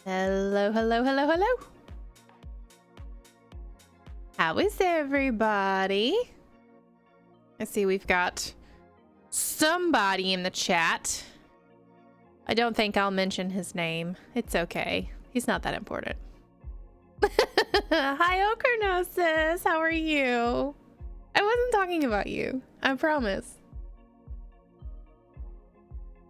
Hello, hello, hello, hello. How is everybody? I see we've got somebody in the chat. I don't think I'll mention his name. It's okay. He's not that important. Hi, Okernosis. How are you? I wasn't talking about you. I promise.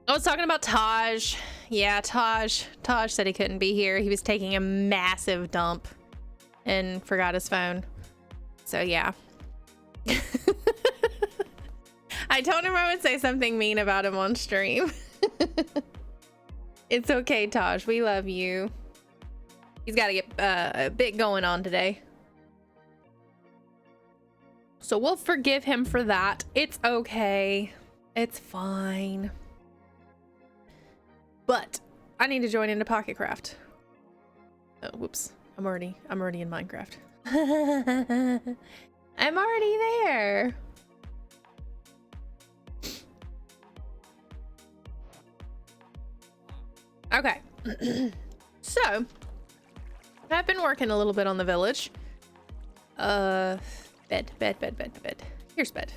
I was talking about Taj. Yeah, Taj said he couldn't be here. He was taking a massive dump and forgot his phone. So yeah. I told him I would say something mean about him on stream. It's okay, Taj. We love you. He's got to get a bit going on today. So we'll forgive him for that. It's okay. It's fine. But I need to join into Pocket Craft. Oh, whoops. I'm already in Minecraft. I'm already there. Okay. So I've been working a little bit on the village. Bed. Here's bed.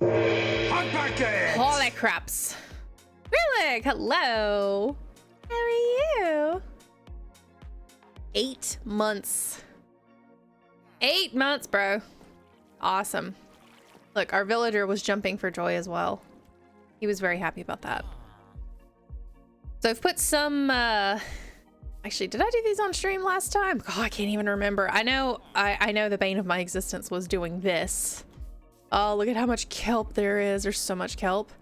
Holy craps. Relic, hello. How are you? 8 months. 8 months, bro. Awesome. Look, our villager was jumping for joy as well. He was very happy about that. So I've put some, actually, did I do these on stream last time? Oh, I can't even remember. I know the bane of my existence was doing this. Oh, look at how much kelp there is. There's so much kelp.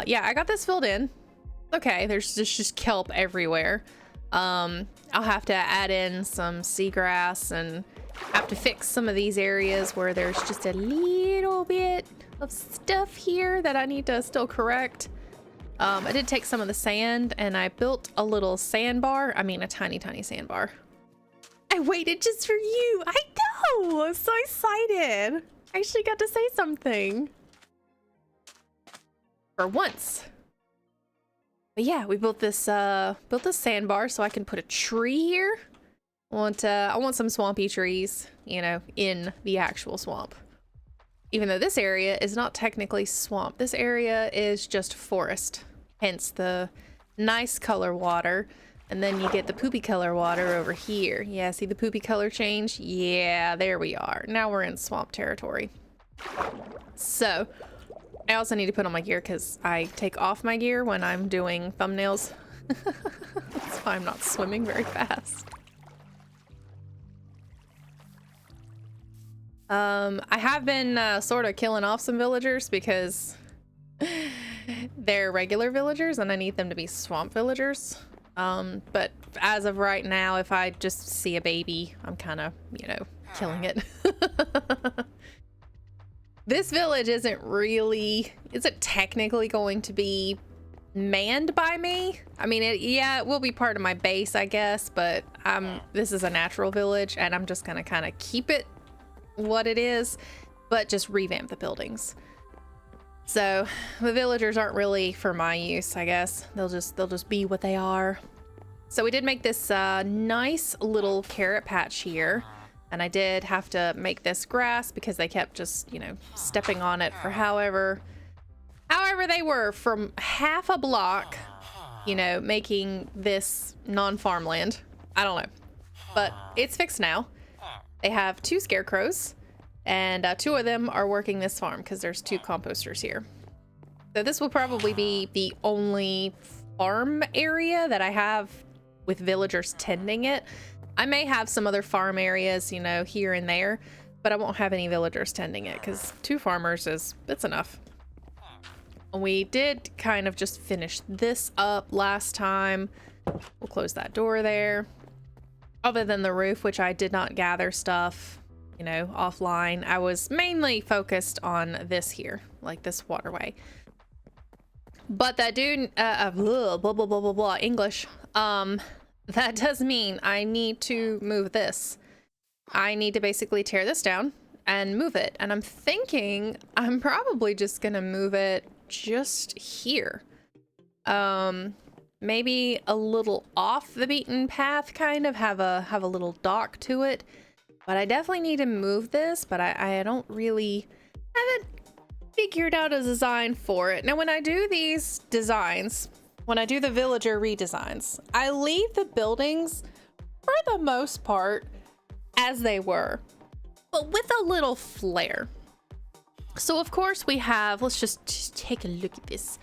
Yeah, I got this filled in. Okay, there's just kelp everywhere. I'll have to add in some seagrass and have to fix some of these areas where there's just a little bit of stuff here that I need to still correct. I did take some of the sand and I built a little sandbar. I mean, a tiny sandbar. I waited just for you. I know. I'm so excited. I actually got to say something. For once. But yeah, we built this sandbar so I can put a tree here. I want some swampy trees, you know, in the actual swamp. Even though this area is not technically swamp. This area is just forest. Hence the nice color water. And then you get the poopy color water over here. Yeah, see the poopy color change? Yeah, there we are. Now we're in swamp territory. So I also need to put on my gear because I take off my gear when I'm doing thumbnails. That's why I'm not swimming very fast. I have been sort of killing off some villagers because they're regular villagers and I need them to be swamp villagers. But as of right now, if I just see a baby, I'm kind of, you know, killing it. This village isn't technically going to be manned by me. I mean, it will be part of my base, I guess, but this is a natural village and I'm just gonna kind of keep it what it is, but just revamp the buildings. So the villagers aren't really for my use, I guess. They'll just be what they are. So we did make this nice little carrot patch here. And I did have to make this grass because they kept just, you know, stepping on it for however they were from half a block, you know, making this non-farmland. I don't know, but it's fixed now. They have 2 scarecrows and 2 of them are working this farm because there's 2 composters here. So this will probably be the only farm area that I have with villagers tending it. I may have some other farm areas, you know, here and there, but I won't have any villagers tending it because 2 farmers it's enough. We did kind of just finish this up last time. We'll close that door there. Other than the roof, which I did not gather stuff, you know, offline. I was mainly focused on this here, like this waterway. But that dude, blah, blah, blah, blah, blah, English. That does mean I need to move this. I need to basically tear this down and move it. And I'm thinking I'm probably just gonna move it just here. maybe a little off the beaten path, kind of have a little dock to it. But I definitely need to move this, but I don't really haven't figured out a design for it. Now, when I do these designs, when I do the villager redesigns, I leave the buildings for the most part as they were, but with a little flair. So of course we have, let's just take a look at this.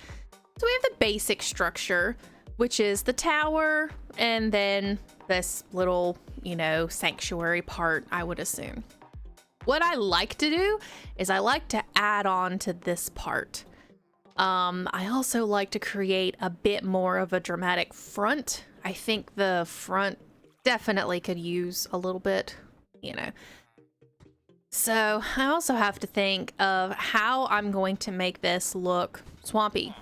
So we have the basic structure, which is the tower, and then this little, you know, sanctuary part, I would assume. What I like to do is I like to add on to this part. I also like to create a bit more of a dramatic front. I think the front definitely could use a little bit, you know. So I also have to think of how I'm going to make this look swampy,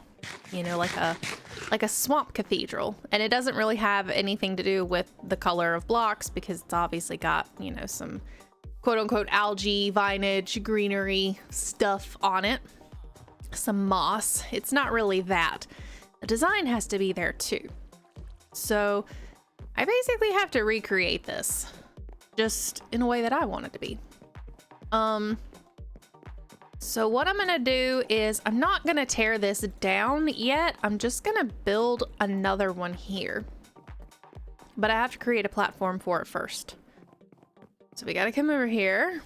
you know, like a swamp cathedral. And it doesn't really have anything to do with the color of blocks because it's obviously got, you know, some quote unquote algae, vinage, greenery stuff on it. Some moss. It's not really that. The design has to be there too. So I basically have to recreate this just in a way that I want it to be. So what I'm gonna do is I'm not gonna tear this down yet. I'm just gonna build another one here. But I have to create a platform for it first. So we gotta come over here.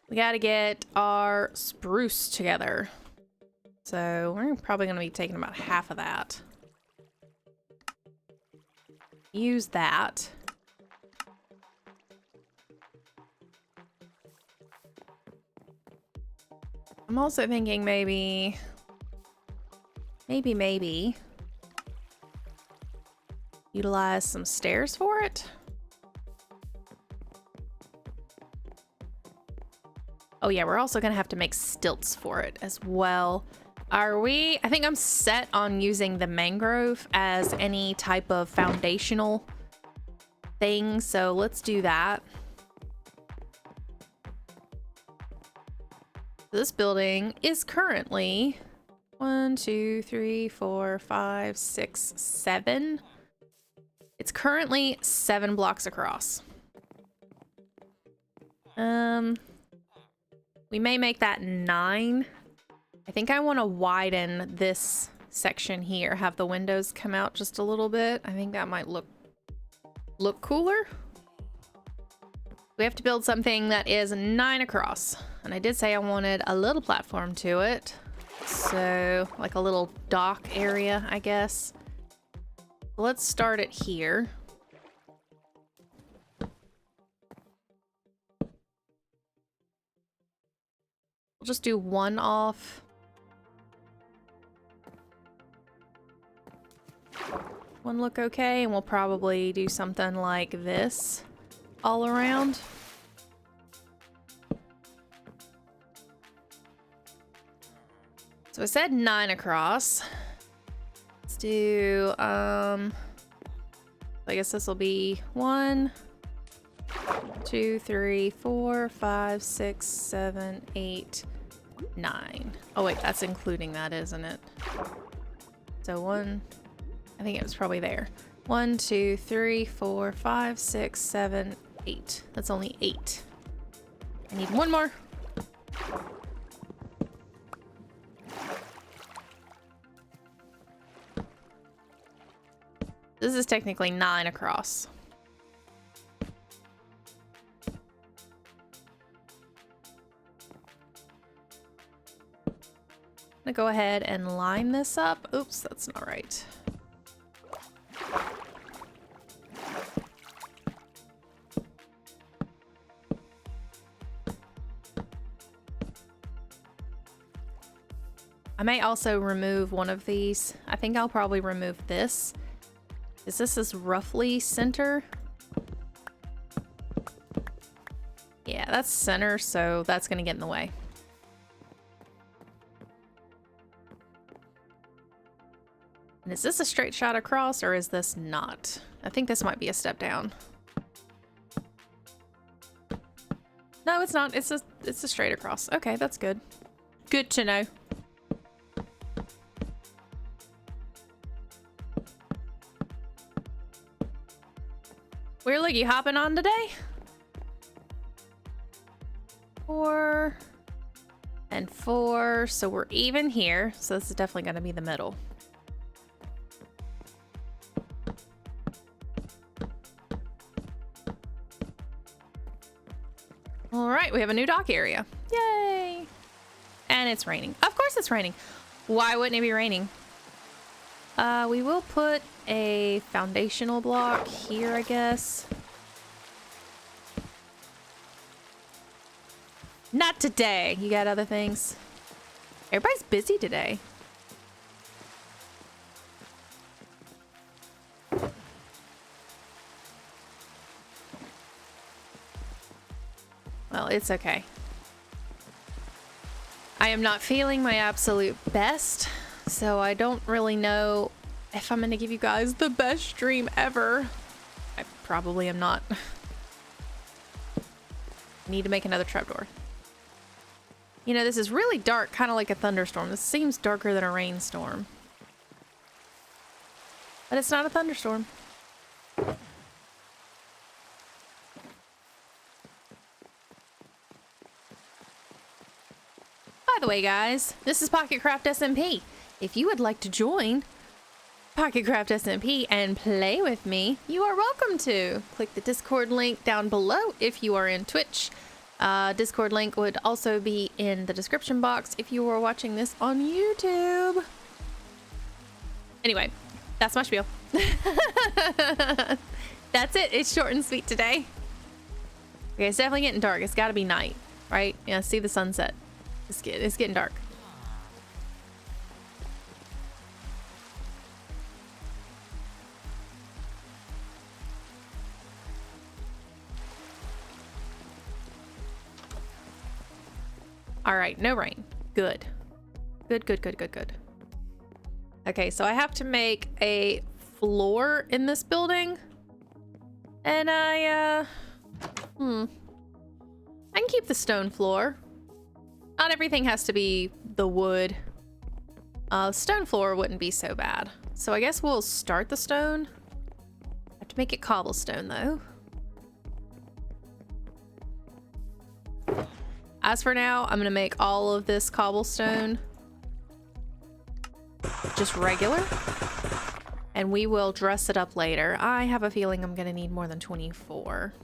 We gotta get our spruce together. So we're probably gonna be taking about half of that. Use that. I'm also thinking maybe utilize some stairs for it. Oh yeah, we're also gonna have to make stilts for it as well. Are we? I think I'm set on using the mangrove as any type of foundational thing, so let's do that. This building is currently 1, 2, 3, 4, 5, 6, 7. It's currently 7 blocks across. We may make that 9. I think I want to widen this section here, have the windows come out just a little bit. I think that might look cooler. We have to build something that is 9 across. And I did say I wanted a little platform to it. So, like a little dock area, I guess. Let's start it here. We'll just do 1 off. One look okay, and we'll probably do something like this all around. So I said 9 across. Let's do, I guess this will be 1, 2, 3, 4, 5, 6, 7, 8, 9. Oh wait, that's including that, isn't it? So 1, I think it was probably there. 1, 2, 3, 4, 5, 6, 7, 8. That's only 8. I need 1 more. This is technically 9 across. I'm gonna go ahead and line this up. Oops, that's not right. I may also remove one of these. I think I'll probably remove this. This is roughly center. Yeah, that's center, so that's gonna get in the way. And is this a straight shot across, or is this not? I think this might be a step down. No, it's not. It's a straight across. Okay, that's good. Good to know. Where look you hopping on today? 4 and 4, so we're even here. So this is definitely gonna be the middle. All right, we have a new dock area. Yay! And it's raining. Of course it's raining. Why wouldn't it be raining? We will put a foundational block here, I guess. Not today. You got other things. Everybody's busy today. Well, it's okay. I am not feeling my absolute best, so I don't really know if I'm gonna give you guys the best stream ever. I probably am not. Need to make another trapdoor. You know, this is really dark, kind of like a thunderstorm. This seems darker than a rainstorm. But it's not a thunderstorm. By the way, guys, this is PocketCraft SMP. If you would like to join PocketCraft SMP and play with me, you are welcome to. Click the Discord link down below if you are in Twitch. Discord link would also be in the description box if you were watching this on YouTube. Anyway, that's my spiel. That's it. It's short and sweet today. Okay, it's definitely getting dark. It's got to be night, right? Yeah, see the sunset. It's getting dark. All right, no rain. Good. Good. Okay, so I have to make a floor in this building. And I can keep the stone floor. Not everything has to be the wood. Stone floor wouldn't be so bad. So I guess we'll start the stone. Have to make it cobblestone though. As for now, I'm gonna make all of this cobblestone just regular. And we will dress it up later. I have a feeling I'm gonna need more than 24.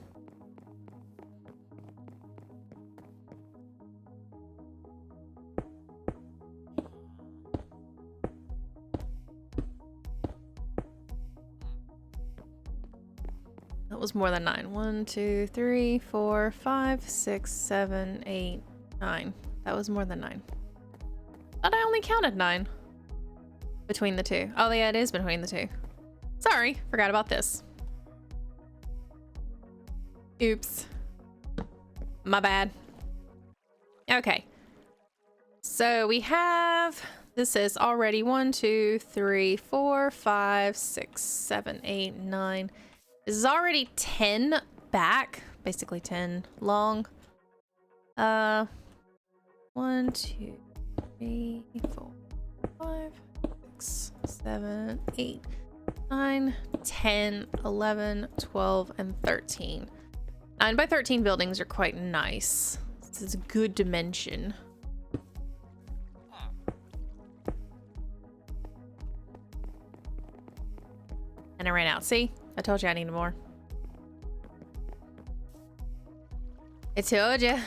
That was more than 9. 1, 2, 3, 4, 5, 6, 7, 8, 9. That was more than 9. Thought I only counted 9 between the two. Oh yeah, it is between the two. Sorry, forgot about this. Oops. My bad. Okay. So we have, this is already 1, 2, 3, 4, 5, 6, 7, 8, 9. This is already 10 back, basically 10 long. 1, 2, 3, 4, 5, 6, 7, 8, 9, 10, 11, 12, and 13. 9 by 13 buildings are quite nice. This is a good dimension. And I ran out. See? I told you I needed more. I told you.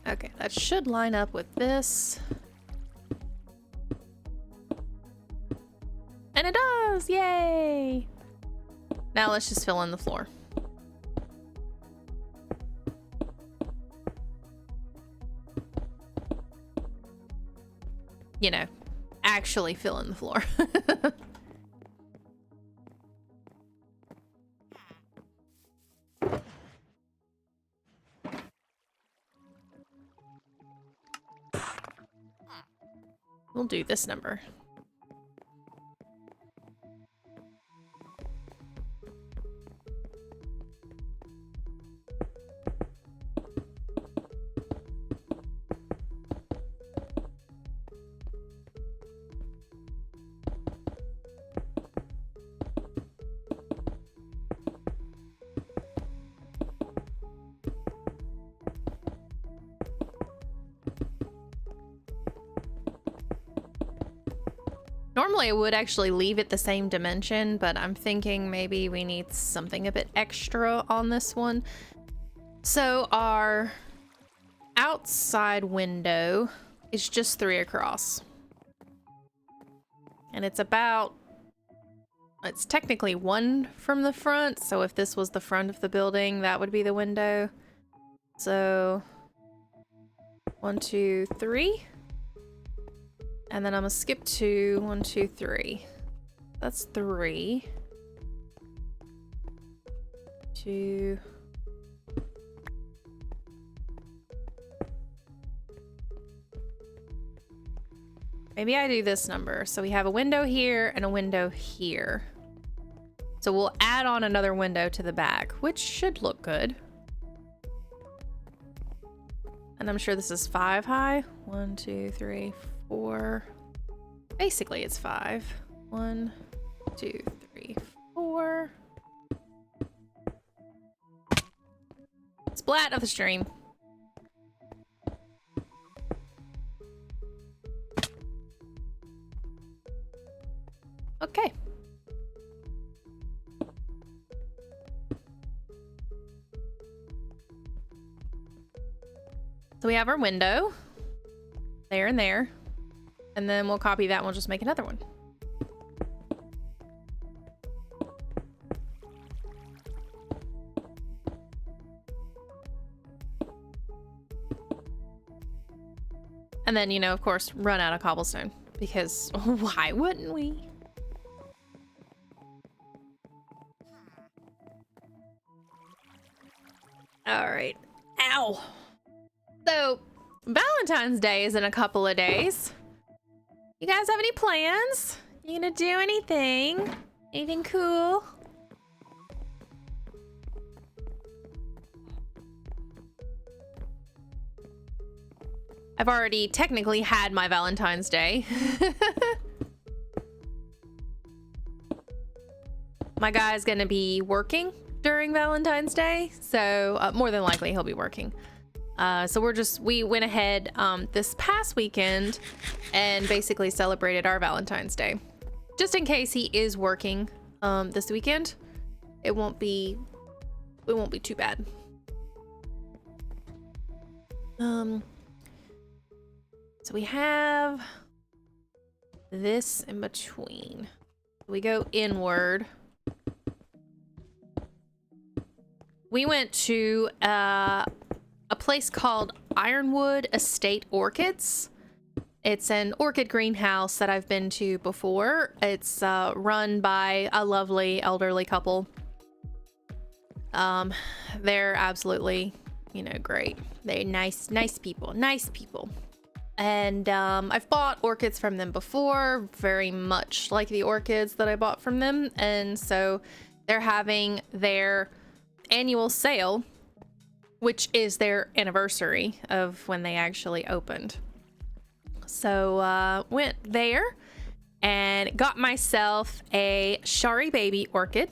Okay, that should line up with this. And it does! Yay! Now let's just fill in the floor. You know, actually fill in the floor. We'll do this number. Normally I would actually leave it the same dimension, but I'm thinking maybe we need something a bit extra on this one. So our outside window is just 3 across. And it's technically 1 from the front. So if this was the front of the building, that would be the window. So 1, 2, 3. And then I'm gonna skip 2, 1, 2, 3. That's 3. 2. Maybe I do this number. So we have a window here and a window here. So we'll add on another window to the back, which should look good. And I'm sure this is 5 high. 1, 2, 3, 4. Basically, it's 5. 1, 2, 3, 4. Splat of the stream. Okay. So we have our window there and there, and then we'll copy that and we'll just make another one. And then, you know, of course, run out of cobblestone because why wouldn't we? All right. Ow. So, Valentine's Day is in a couple of days. You guys have any plans? You gonna do anything? Anything cool? I've already technically had my Valentine's Day. My guy's gonna be working during Valentine's Day, so more than likely he'll be working. So we went ahead this past weekend and basically celebrated our Valentine's Day. Just in case he is working this weekend, it won't be too bad. So we have this in between. We go inward. We went to a place called Ironwood Estate Orchids. It's an orchid greenhouse that I've been to before. It's run by a lovely elderly couple. They're absolutely, you know, great. They're nice people. And I've bought orchids from them before, very much like the orchids that I bought from them. And so they're having their annual sale, which is their anniversary of when they actually opened. So went there and got myself a Shari Baby orchid,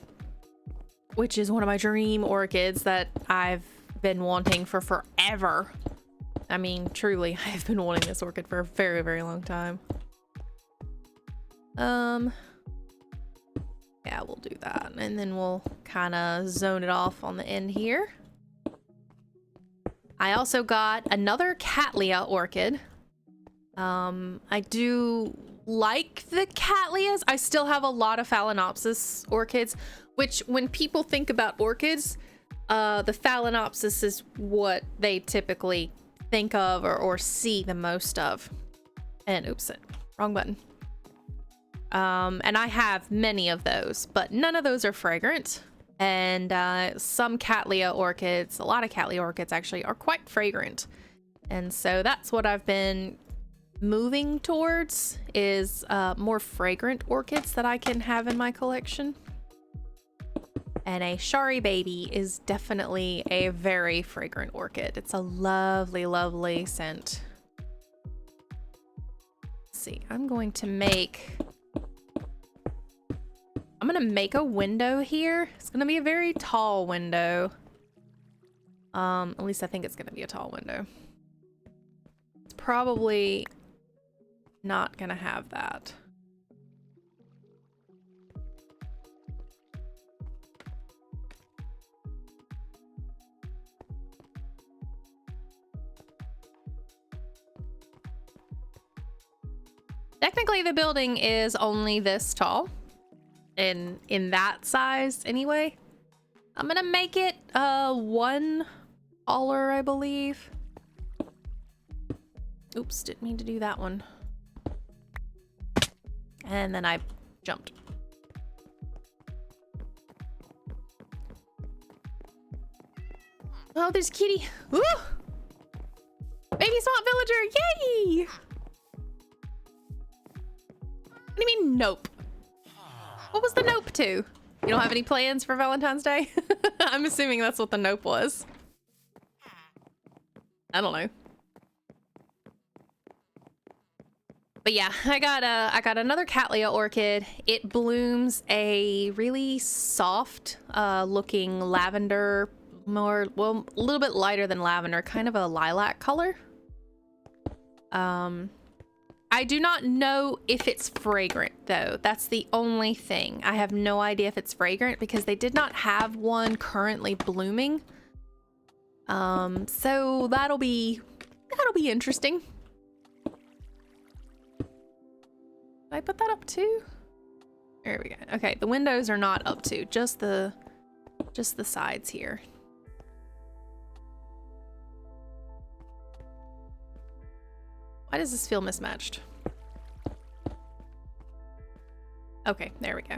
which is one of my dream orchids that I've been wanting for forever. I mean, truly, I've been wanting this orchid for a very, very long time. Yeah, we'll do that. And then we'll kind of zone it off on the end here. I also got another Cattleya orchid. I do like the Cattleyas. I still have a lot of Phalaenopsis orchids, which when people think about orchids, the Phalaenopsis is what they typically think of or see the most of. And oops, wrong button. And I have many of those, but none of those are fragrant. And some Cattleya orchids, a lot of Cattleya orchids actually, are quite fragrant. And so that's what I've been moving towards, is more fragrant orchids that I can have in my collection. And a Shari Baby is definitely a very fragrant orchid. It's a lovely, lovely scent. Let's see, I'm gonna make a window here. It's gonna be a very tall window. At least I think it's gonna be a tall window. It's probably not gonna have that. Technically, the building is only this tall. In that size, anyway. I'm gonna make it one taller, I believe. Oops, didn't mean to do that one. And then I jumped. Oh, there's Kitty. Woo! Baby swamp villager, yay! What do you mean, nope? What was the nope to? You don't have any plans for Valentine's Day? I'm assuming that's what the nope was. I don't know. But yeah, I got another Cattleya orchid. It blooms a really soft looking lavender, a little bit lighter than lavender, kind of a lilac color. I do not know if it's fragrant though. That's the only thing. I have no idea if it's fragrant because they did not have one currently blooming. So that'll be interesting. Did I put that up too? There we go. Okay, the windows are not up to, just the sides here. Why does this feel mismatched? Okay, there we go.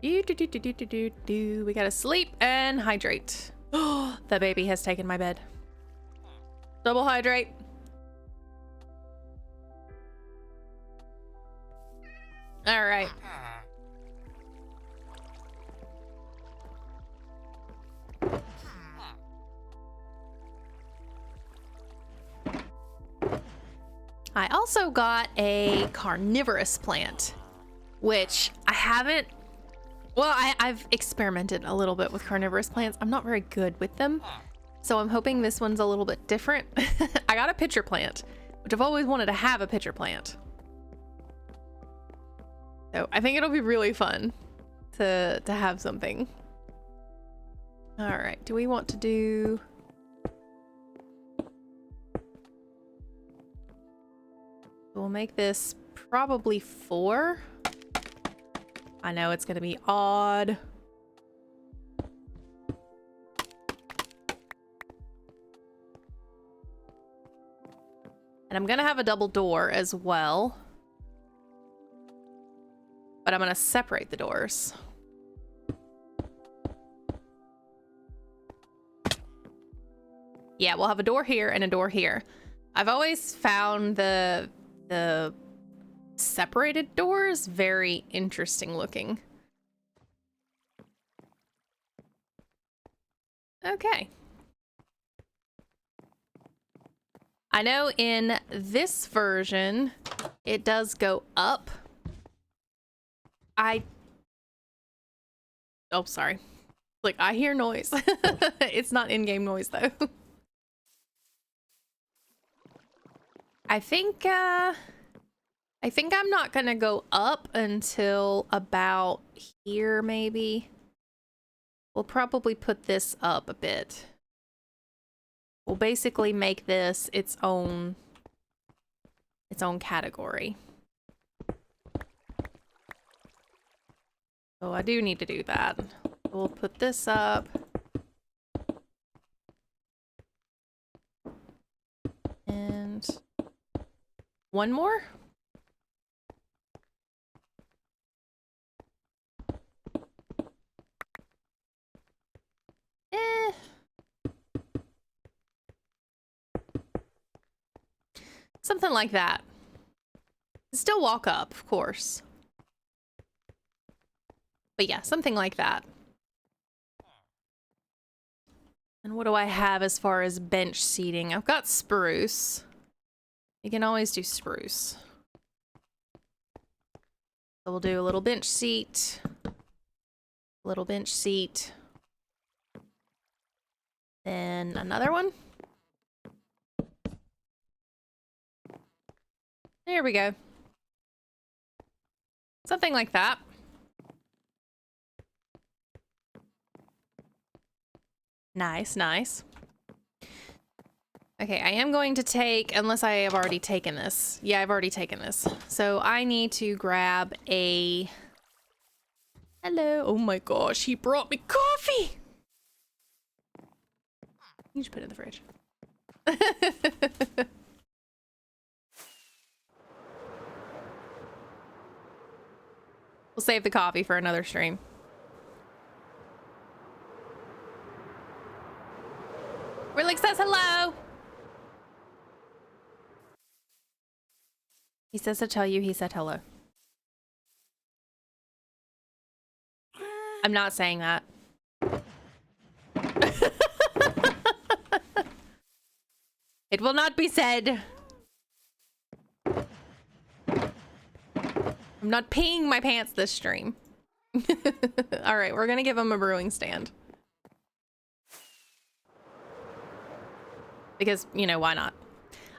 We gotta sleep and hydrate. Oh, the baby has taken my bed. Double hydrate. All right. I also got a carnivorous plant, which I haven't. Well, I've experimented a little bit with carnivorous plants. I'm not very good with them, so I'm hoping this one's a little bit different. I got a pitcher plant, which I've always wanted to have a pitcher plant. So I think it'll be really fun to have something. All right, do we want to do... We'll make this probably 4. I know it's gonna be odd. And I'm gonna have a double door as well. But I'm gonna separate the doors. Yeah, we'll have a door here and a door here. I've always found the separated doors very interesting looking. Okay. I know in this version it does go up. Oh, sorry. Like, I hear noise. It's not in-game noise though. I think I'm not gonna go up until about here, maybe. We'll probably put this up a bit. We'll basically make this its own category. So I do need to do that. We'll put this up. And one more. Something like that. Still walk up, of course. But yeah, something like that. And what do I have as far as bench seating? I've got spruce. You can always do spruce. So we'll do a little bench seat. Little bench seat. Then another one. There we go. Something like that. Nice, nice. Okay, I am going to take, unless I have already taken this. Yeah, I've already taken this. So I need to grab a... Hello. Oh my gosh, he brought me coffee. You just put it in the fridge. We'll save the coffee for another stream. Rillick says hello. He says to tell you he said hello. I'm not saying that. It will not be said. I'm not peeing my pants this stream. All right, we're gonna give him a brewing stand. Because, you know, why not?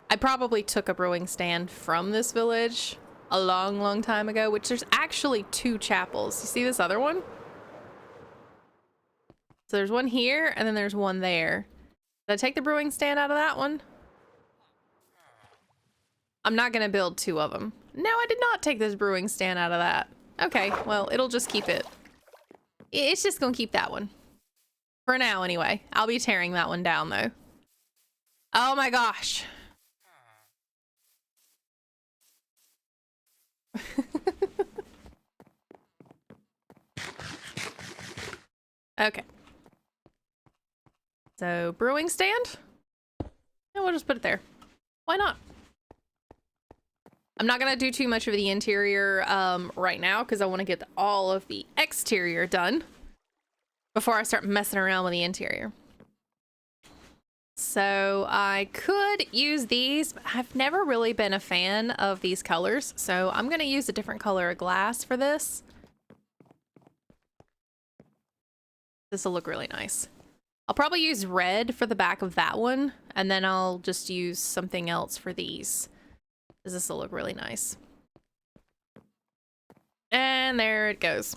I probably took a brewing stand from this village a long, long time ago, which there's actually 2 chapels. You see this other one? So there's one here, and then there's one there. Did I take the brewing stand out of that one? I'm not gonna build 2 of them. No, I did not take this brewing stand out of that. Okay, well, it'll just keep it. It's just gonna keep that one. For now, anyway. I'll be tearing that one down, though. Oh my gosh. Okay. So, brewing stand? And we'll just put it there. Why not? I'm not gonna do too much of the interior right now because I want to get all of the exterior done before I start messing around with the interior. So I could use these, but I've never really been a fan of these colors, so I'm gonna use a different color of glass for this. This will look really nice. I'll probably use red for the back of that one, and then I'll just use something else for these. This will look really nice. And there it goes.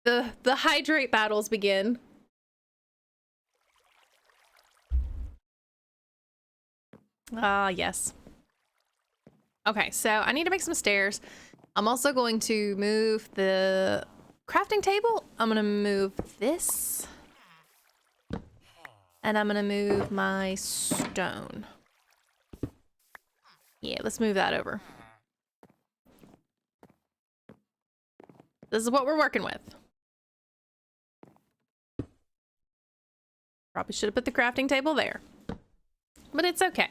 The hydrate battles begin. Ah, yes. Okay, so I need to make some stairs. I'm also going to move the crafting table. I'm gonna move this. And I'm gonna move my stone. Yeah, let's move that over. This is what we're working with. Probably should have put the crafting table there. But it's okay.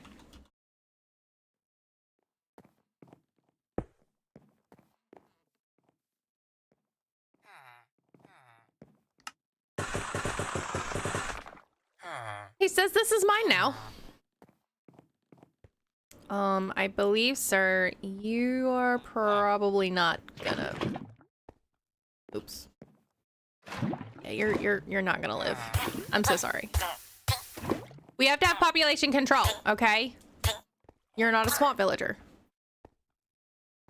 He says this is mine now. I believe, sir, you are probably not gonna... Oops. Yeah, you're not gonna live. I'm so sorry. We have to have population control, okay? You're not a swamp villager.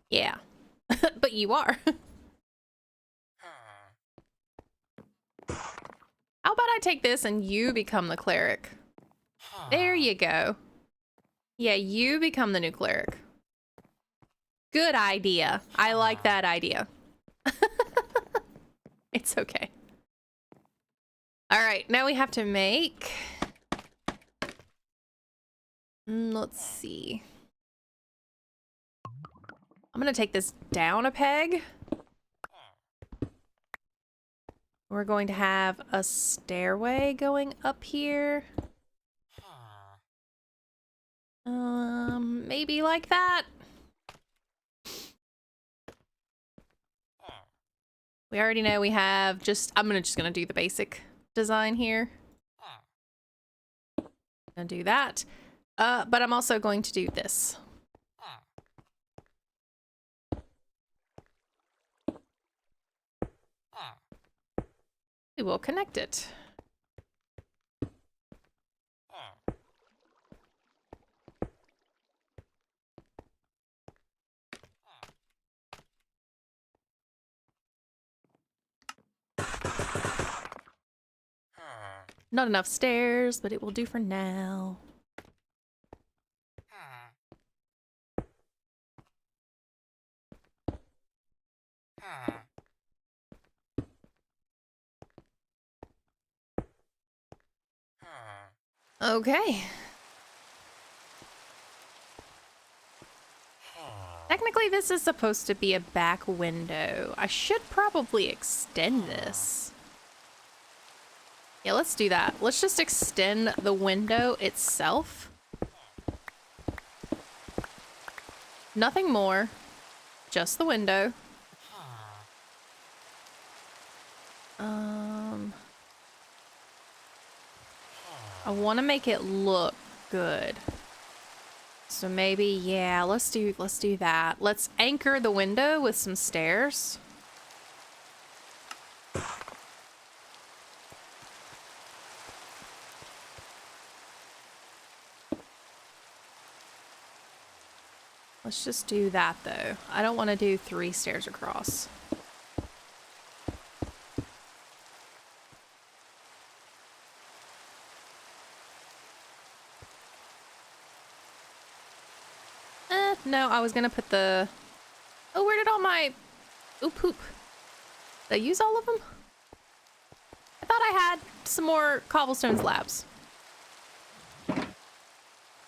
Yeah. But you are. How about I take this and you become the cleric? There you go. Yeah, you become the new cleric. Good idea. I like that idea. It's okay. All right, now we have to make... let's see. I'm gonna take this down a peg. We're going to have a stairway going up here. Maybe like that. We already know we have just, I'm just gonna do the basic design here. Gonna do that. But I'm also going to do this. We will connect it. Not enough stairs, but it will do for now. Okay. Technically, this is supposed to be a back window. I should probably extend this. Yeah, let's do that. Let's just extend the window itself. Nothing more. Just the window. I want to make it look good. So maybe, yeah, let's do that. Let's anchor the window with some stairs. Let's just do that though. I don't want to do 3 stairs across. No, I was gonna put the... Oh, where did all my... Oh, poop. Did I use all of them? I thought I had some more cobblestone slabs.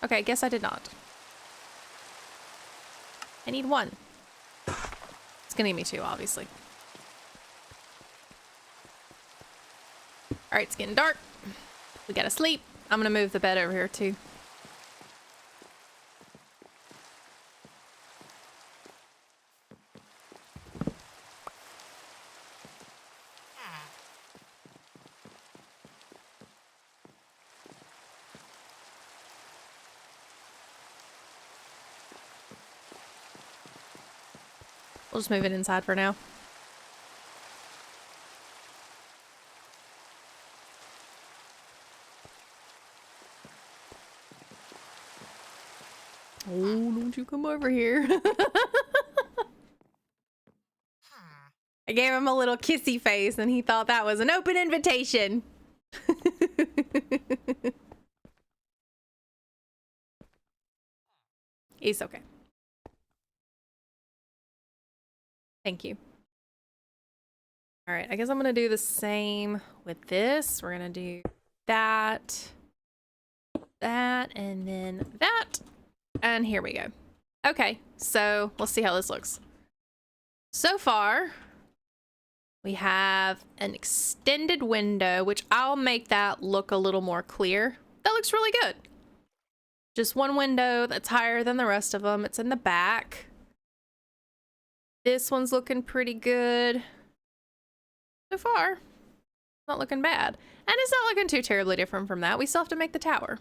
Okay, guess I did not. I need 1. It's gonna need me 2, obviously. Alright, it's getting dark. We gotta sleep. I'm gonna move the bed over here, too. We'll just move it inside for now. Oh, don't you come over here. I gave him a little kissy face and he thought that was an open invitation. He's okay. Thank you. All right, I guess I'm gonna do the same with this. We're gonna do that, that, and then that. And here we go. Okay, so let's see how this looks. So far, we have an extended window, which I'll make that look a little more clear. That looks really good. Just one window that's higher than the rest of them. It's in the back. This one's looking pretty good. So far, not looking bad. And it's not looking too terribly different from that. We still have to make the tower.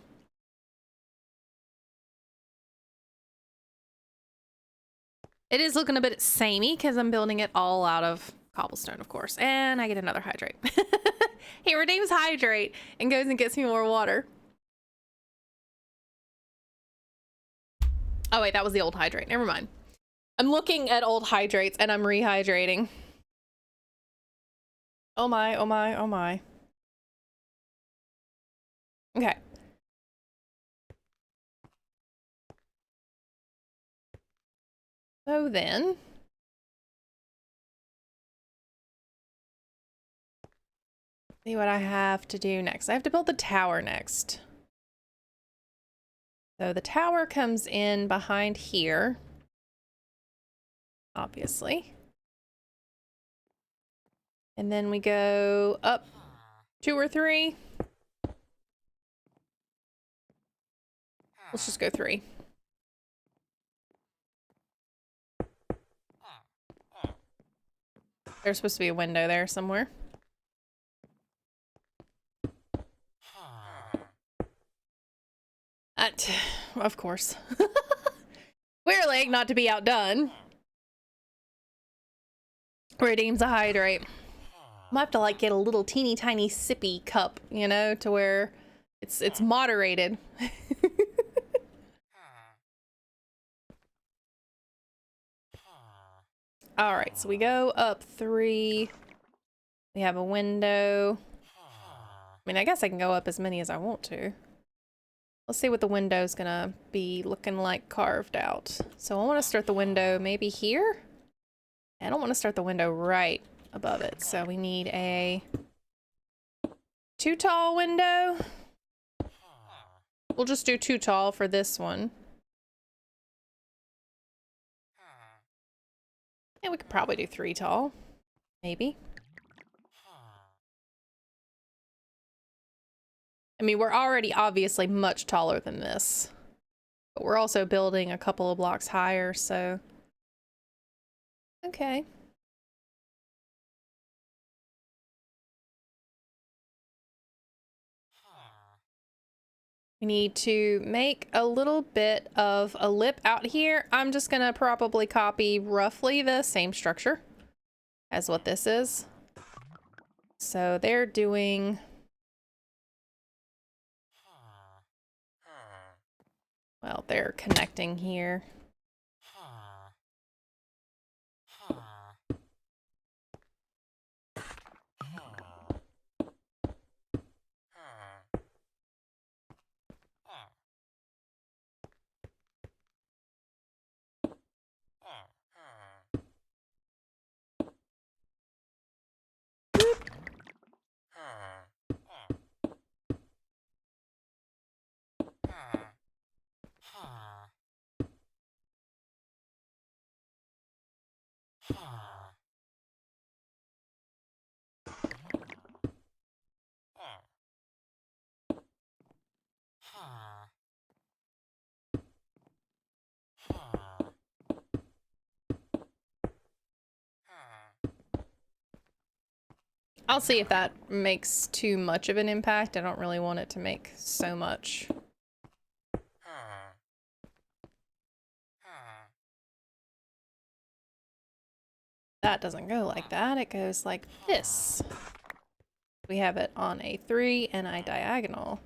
It is looking a bit samey because I'm building it all out of cobblestone, of course. And I get another hydrate. He redeems hydrate and goes and gets me more water. Oh wait, that was the old hydrate. Never mind. I'm looking at old hydrates and I'm rehydrating. Oh my, oh my, oh my. Okay. So then, see what I have to do next. I have to build the tower next. So the tower comes in behind here, obviously. And then we go up 2 or 3. Let's just go 3. There's supposed to be a window there somewhere. Of course. Clearly, not to be outdone. Redeems a hydrate. I'm gonna have to like get a little teeny tiny sippy cup, you know, to where it's moderated. All right, so we go up 3. We have a window. mean, I guess I can go up as many as I want to. Let's see what the window's gonna be looking like carved out. So I want to start the window maybe here. I don't want to start the window right above it. So we need a too tall window. We'll just do too tall for this one. Yeah, we could probably do 3 tall. Maybe. I mean, we're already obviously much taller than this. But we're also building a couple of blocks higher, so... Okay. We need to make a little bit of a lip out here. I'm just gonna probably copy roughly the same structure as what this is. So they're doing... Well, they're connecting here. I'll see if that makes too much of an impact. I don't really want it to make so much. That doesn't go like that. It goes like this. We have it on a 3 and a diagonal.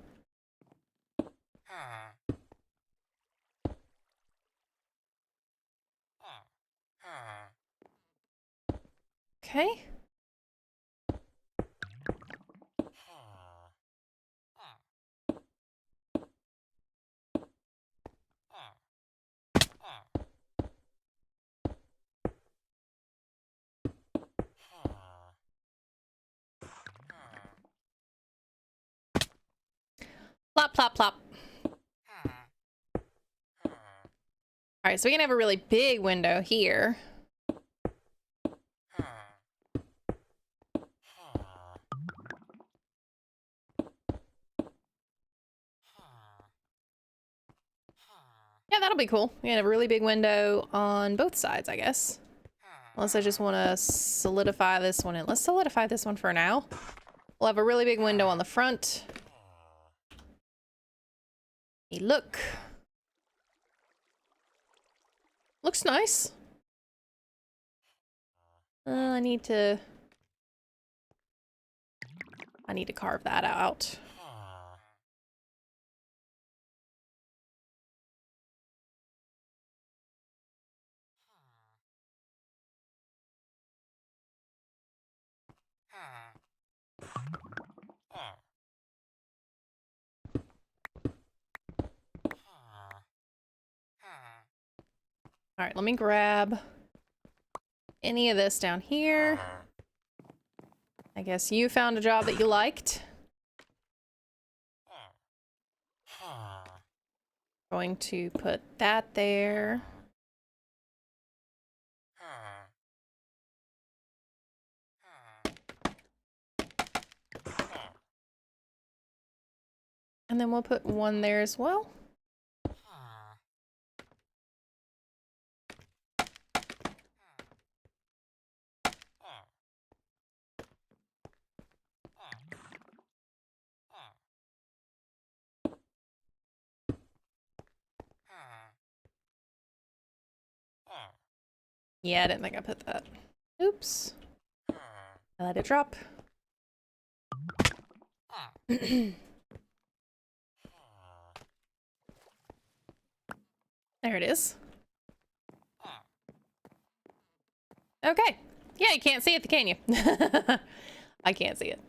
Okay. Plop, plop, plop. All right, so we can have a really big window here. Yeah, that'll be cool. We can have a really big window on both sides, I guess. Unless I just want to solidify this one in. Let's solidify this one for now. We'll have a really big window on the front. Hey, look. Looks nice. I need to carve that out. All right, let me grab any of this down here. I guess you found a job that you liked. Going to put that there. And then we'll put one there as well. Yeah, I didn't think I put that. Oops. I let it drop. There it is. Okay. Yeah, you can't see it, can you? I can't see it.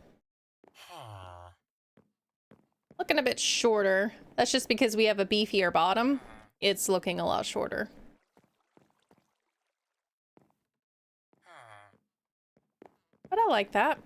looking a bit shorter. That's just because we have a beefier bottom. It's looking a lot shorter. But I like that.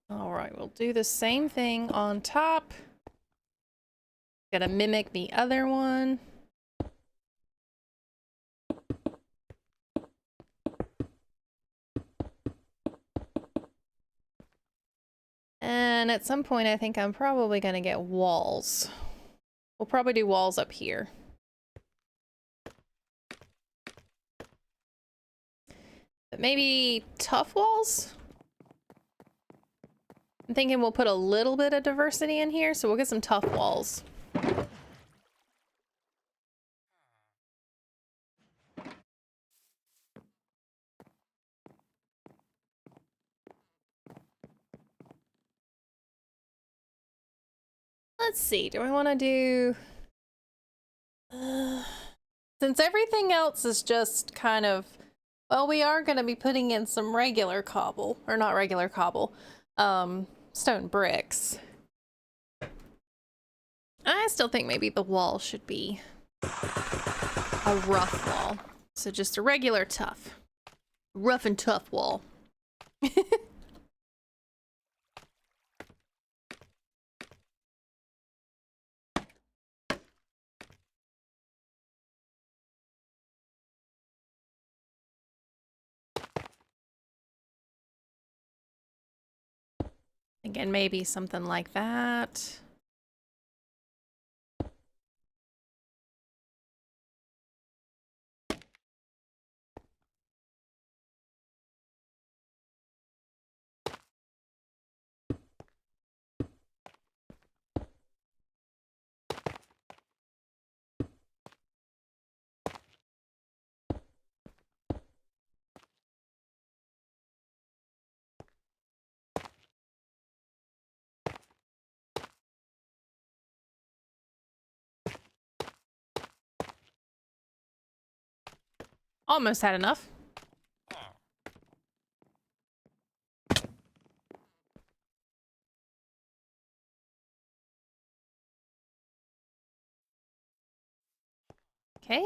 All right, we'll do the same thing on top. Gonna mimic the other one. And at some point, I think I'm probably gonna get walls. We'll probably do walls up here. But maybe tough walls? I'm thinking we'll put a little bit of diversity in here, so we'll get some tough walls. Let's see, do I want to do... since everything else is just kind of... Well, we are going to be putting in some regular cobble, or not regular cobble, stone bricks. I still think maybe the wall should be a rough wall. So just a regular tough. Rough and tough wall. Again, maybe something like that. Almost had enough. Okay.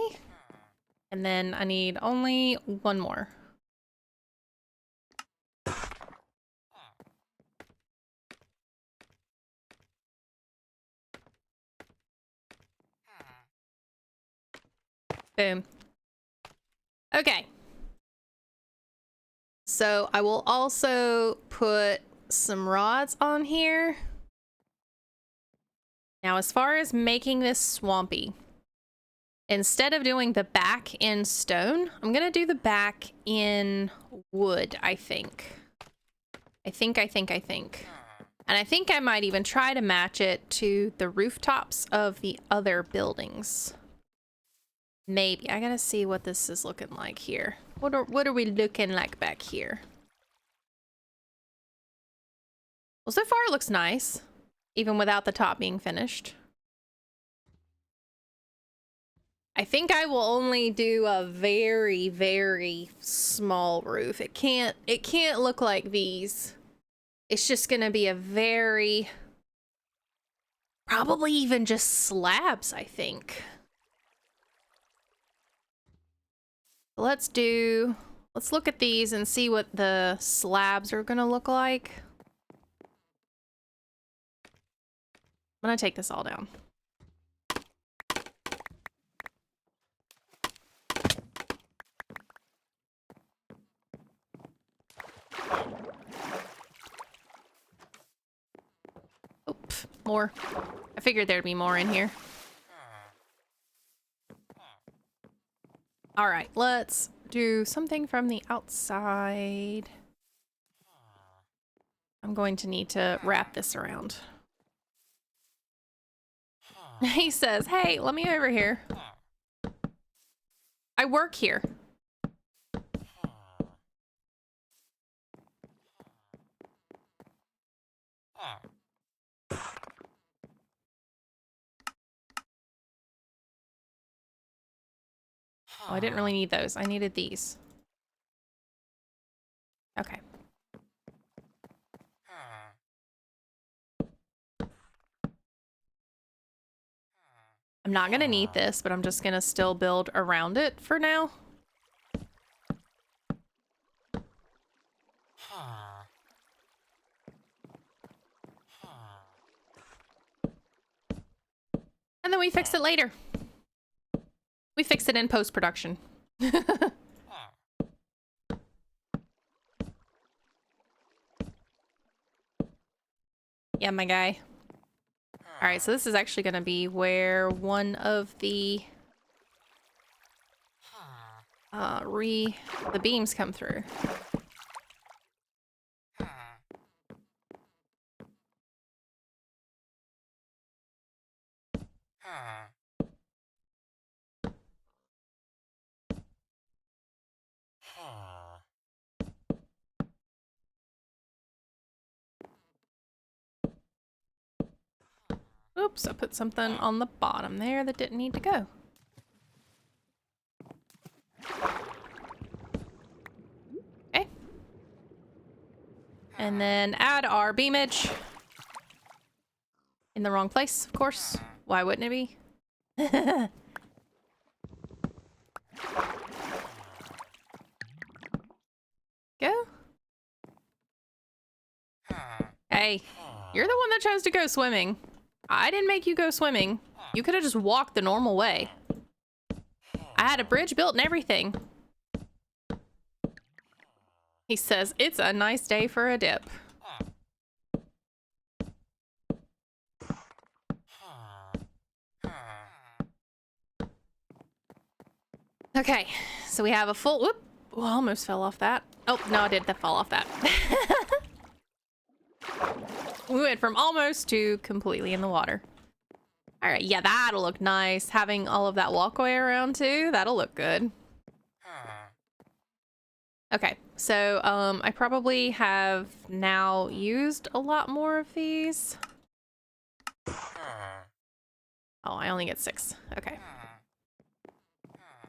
And then I need only one more. Boom. Okay. So I will also put some rods on here. Now, as far as making this swampy, instead of doing the back in stone, I'm gonna do the back in wood, I think. I think. And I think I might even try to match it to the rooftops of the other buildings. Maybe. I gotta see what this is looking like here. What are we looking like back here? Well, so far it looks nice, even without the top being finished. I think I will only do a very, very small roof. It can't look like these. It's just gonna be a very, probably even just slabs, I think. Let's look at these and see what the slabs are gonna look like. I'm gonna take this all down. Oh, more. I figured there'd be more in here. All right, let's do something from the outside. I'm going to need to wrap this around. He says, hey, let me over here. I work here. Oh, I didn't really need those. I needed these. Okay. I'm not gonna need this, but I'm just gonna still build around it for now. And then we fix it later. We fix it in post-production. Yeah, my guy. All right, so this is actually going to be where one of the the beams come through. Oops, I put something on the bottom there that didn't need to go. Okay. And then add our beamage. In the wrong place, of course. Why wouldn't it be? Go. Hey, you're the one that chose to go swimming. I didn't make you go swimming. You could have just walked the normal way. I had a bridge built and everything. He says, it's a nice day for a dip. Okay, so we have a full... Whoop! Oh, I almost fell off that. Oh, no, I did fall off that. We went from almost to completely in the water. All right, yeah, that'll look nice. Having all of that walkway around too, that'll look good. Okay, so I probably have now used a lot more of these. Oh, I only get 6. Okay.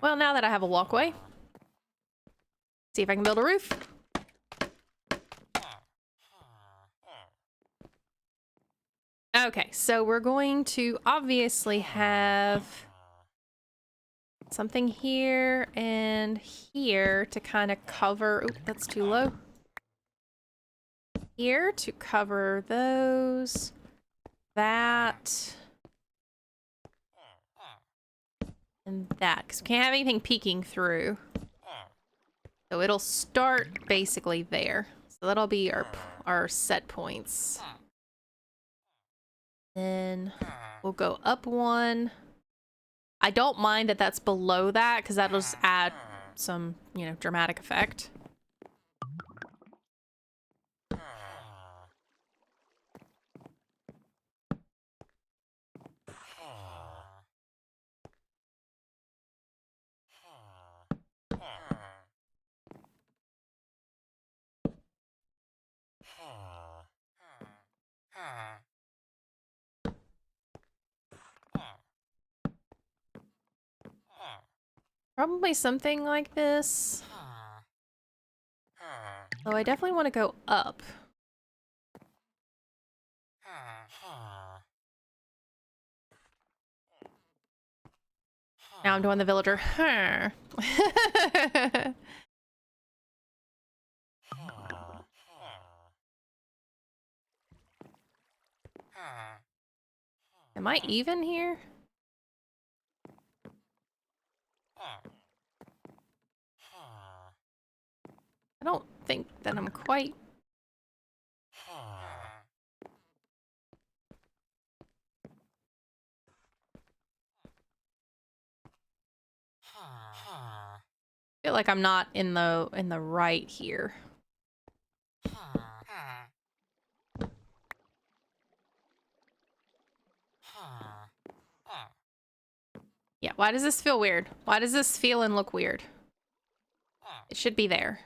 Well, now that I have a walkway, see if I can build a roof. Okay, so we're going to obviously have something here and here to kind of cover... Oop, that's too low. Here to cover those. That. And that, because we can't have anything peeking through. So it'll start basically there. So that'll be our set points. Then we'll go up 1. I don't mind that that's below that, because that'll just add some, you know, dramatic effect. Probably something like this. Oh, I definitely want to go up. Now I'm doing the villager. Huh. Am I even here? I don't think that I'm quite... I feel like I'm not in the right here. Yeah, why does this feel weird? Why does this feel and look weird? It should be there.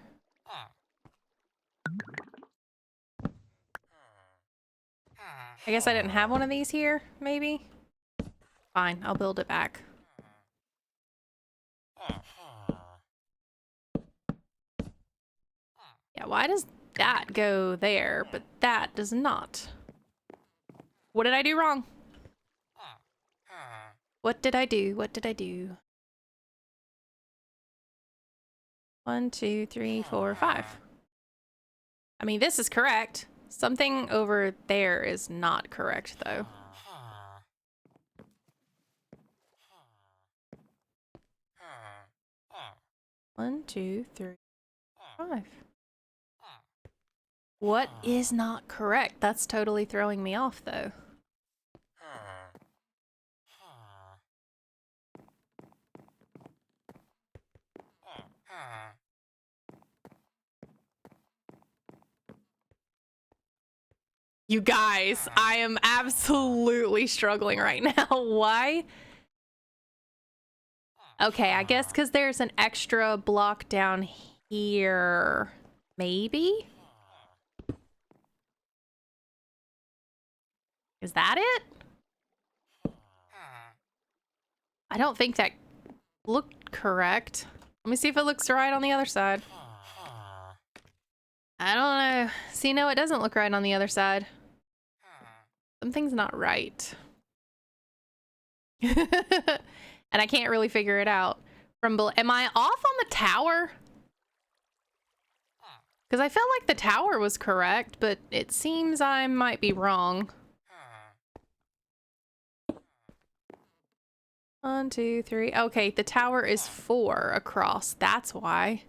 I guess I didn't have one of these here, maybe? Fine, I'll build it back. Yeah, why does that go there, but that does not? What did I do wrong? What did I do? What did I do? 1, 2, 3, 4, 5. I mean, this is correct. Something over there is not correct, though. 1, 2, 3, 5. What is not correct? That's totally throwing me off, though. You guys, I am absolutely struggling right now. Why? Okay, I guess because there's an extra block down here. Maybe? Is that it? I don't think that looked correct. Let me see if it looks right on the other side. I don't know. See, no, it doesn't look right on the other side. Something's not right. And I can't really figure it out. From below. Am I off on the tower? Because I felt like the tower was correct, but it seems I might be wrong. 1, 2, 3. Okay, the tower is 4 across. That's why.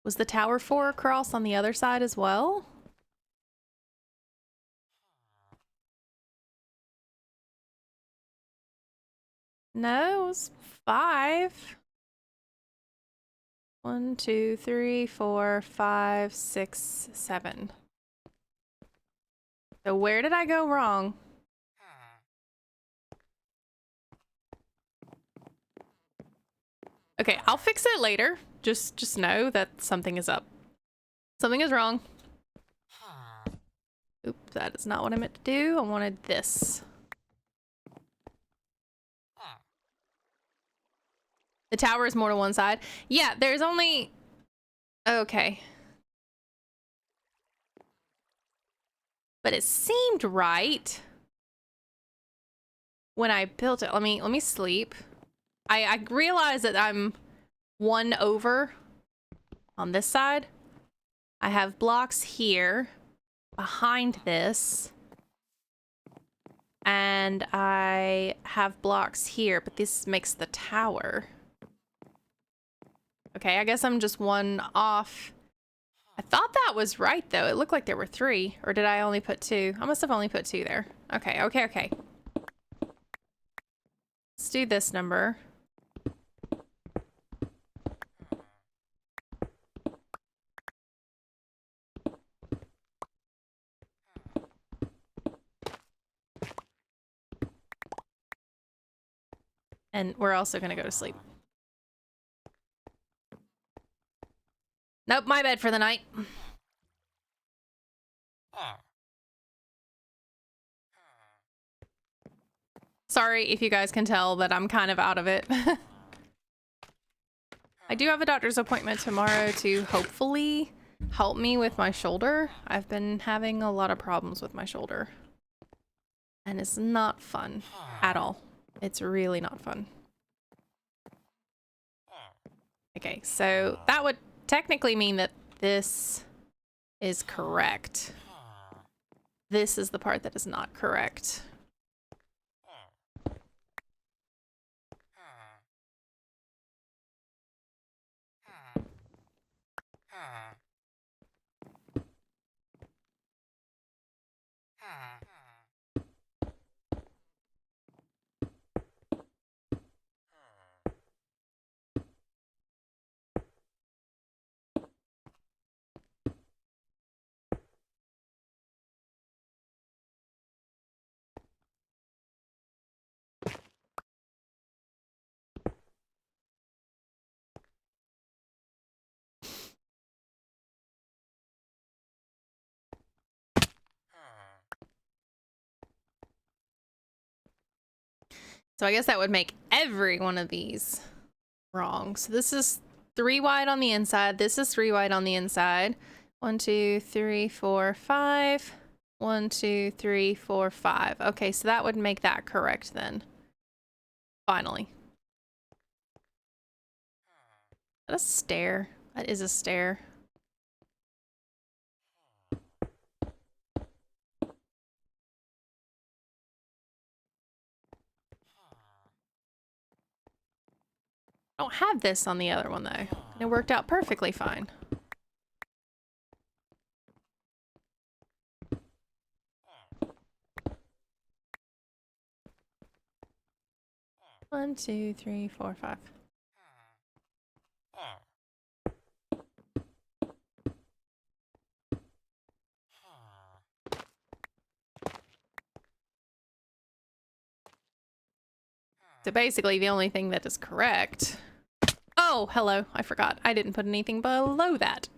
Was the tower 4 across on the other side as well? No, it was 5. 1, 2, 3, 4, 5, 6, 7. So where did I go wrong? Okay, I'll fix it later. Just know that something is up. Something is wrong. Oops, that is not what I meant to do. I wanted this. The tower is more to one side. Yeah, there's only... Okay. But it seemed right when I built it. Let me sleep. I realize that I'm 1 over on this side. I have blocks here behind this. And I have blocks here, but this makes the tower. Okay, I guess I'm just 1 off. I thought that was right, though. It looked like there were 3. Or did I only put 2? I must have only put 2 there. Okay, okay, okay. Let's do this number. And we're also gonna go to sleep. Nope, my bed for the night. Sorry if you guys can tell that I'm kind of out of it. I do have a doctor's appointment tomorrow to hopefully help me with my shoulder. I've been having a lot of problems with my shoulder. And it's not fun at all. It's really not fun. Okay, so that would technically mean that this is correct. This is the part that is not correct. So I guess that would make every one of these wrong. So this is 3 wide on the inside. This is 3 wide on the inside. 1, 2, 3, 4, 5. 1, 2, 3, 4, 5. Okay, so that would make that correct then. Finally. Is that a stair? That is a stair. I don't have this on the other one though. It worked out perfectly fine. One, two, three, four, five. So basically the only thing that is correct. Oh, hello. I forgot. I didn't put anything below that.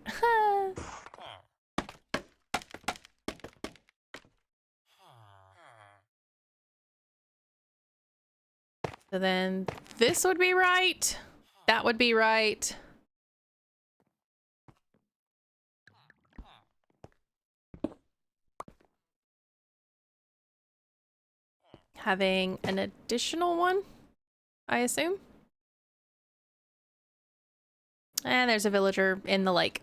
So then this would be right. That would be right. Having an additional one, I assume. And there's a villager in the lake.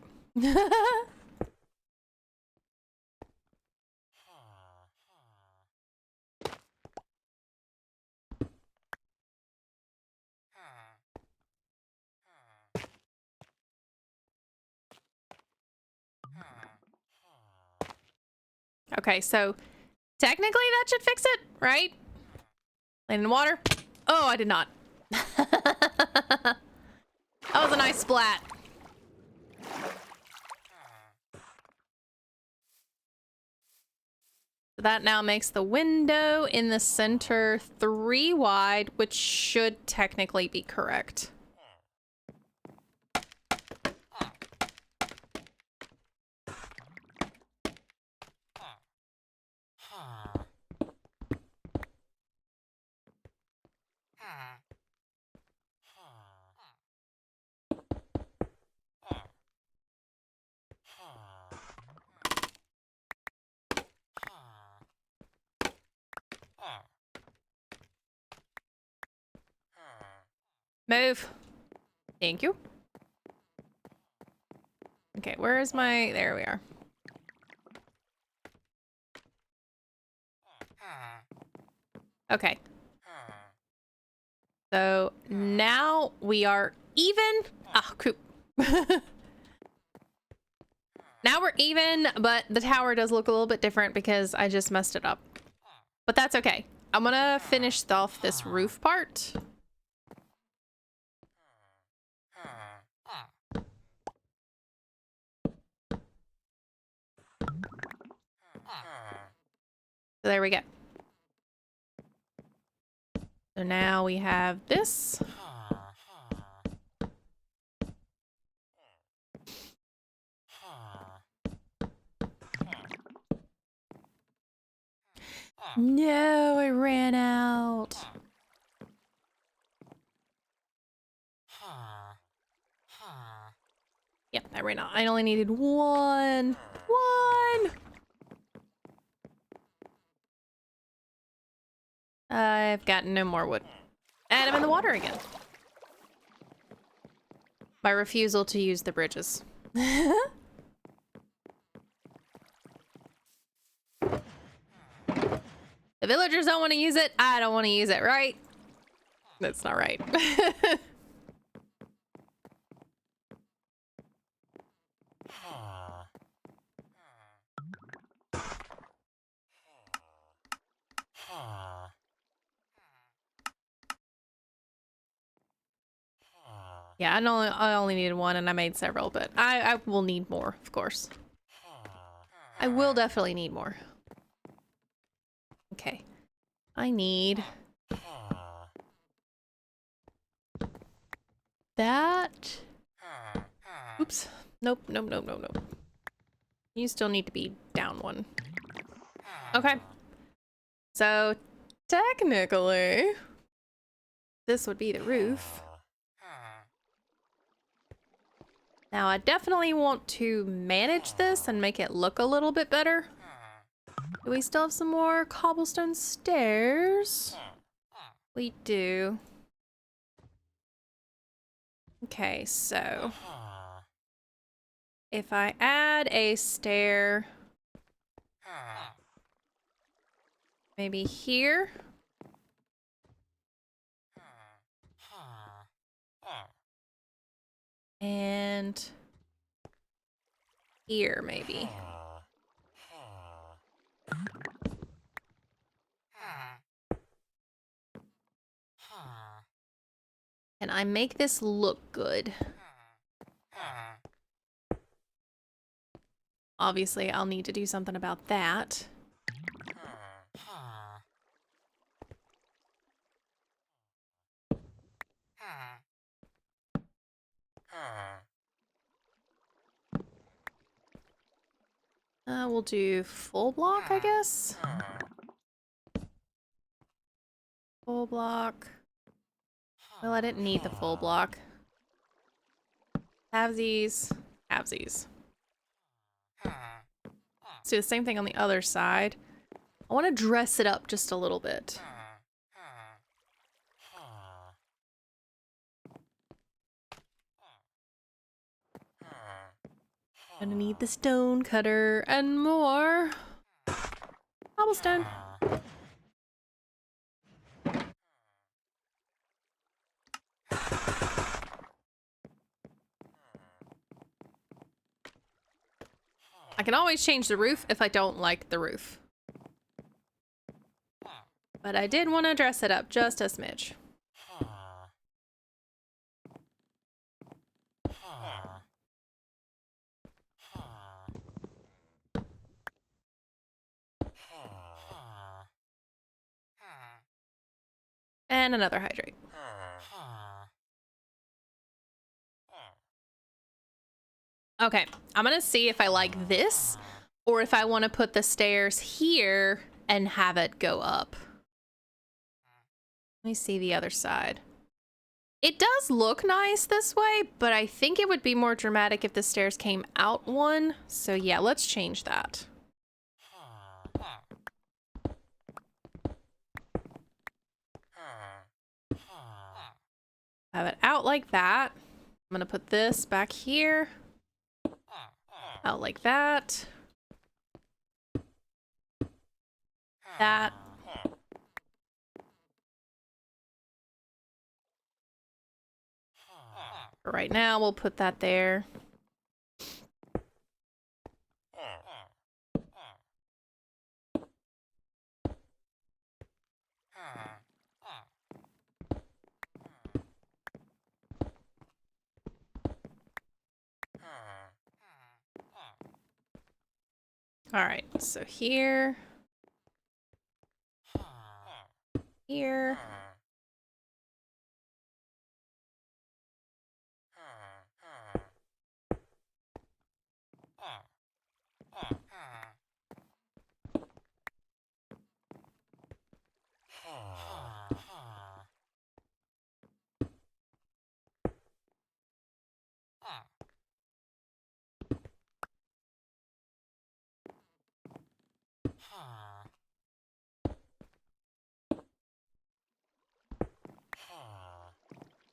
Okay, so technically that should fix it, right? Land in water. Oh, I did not. That was a nice splat. So that now makes the window in the center 3 wide, which should technically be correct. Move. Thank you. Okay, where is my... There we are. Okay. So now we are even. Ah, cool. Now we're even, but the tower does look a little bit different because I just messed it up. But that's okay. I'm gonna finish off this roof part. So there we go. So now we have this. No, I ran out. Yep, I ran out. I only needed one. I've got no more wood. And I'm in the water again. My refusal to use the bridges. The villagers don't want to use it. I don't want to use it, right? That's not right. Yeah, I only needed one and I made several, but I will need more, of course. I will definitely need more. Okay. I need that. Oops. Nope, nope, nope, nope, nope. You still need to be down one. Okay. So technically, this would be the roof. Now I definitely want to manage this and make it look a little bit better. Do we still have some more cobblestone stairs? We do. Okay, so if I add a stair maybe here. And here maybe. Can I make this look good? Obviously, I'll need to do something about that. We'll do full block, I guess. Full block. Well, I didn't need the full block. Halvesies. Halvesies. Let's do the same thing on the other side. I want to dress it up just a little bit. Gonna need the stone cutter and more cobblestone. I can always change the roof if I don't like the roof. But I did want to dress it up just a smidge. And another hydrate. Okay, I'm gonna see if I like this or if I want to put the stairs here and have it go up. Let me see the other side. It does look nice this way, but I think it would be more dramatic if the stairs came out one. So yeah, let's change that. Have it out like that. I'm gonna put this back here. Out like that. That. For right now, we'll put that there. All right, so here. Here.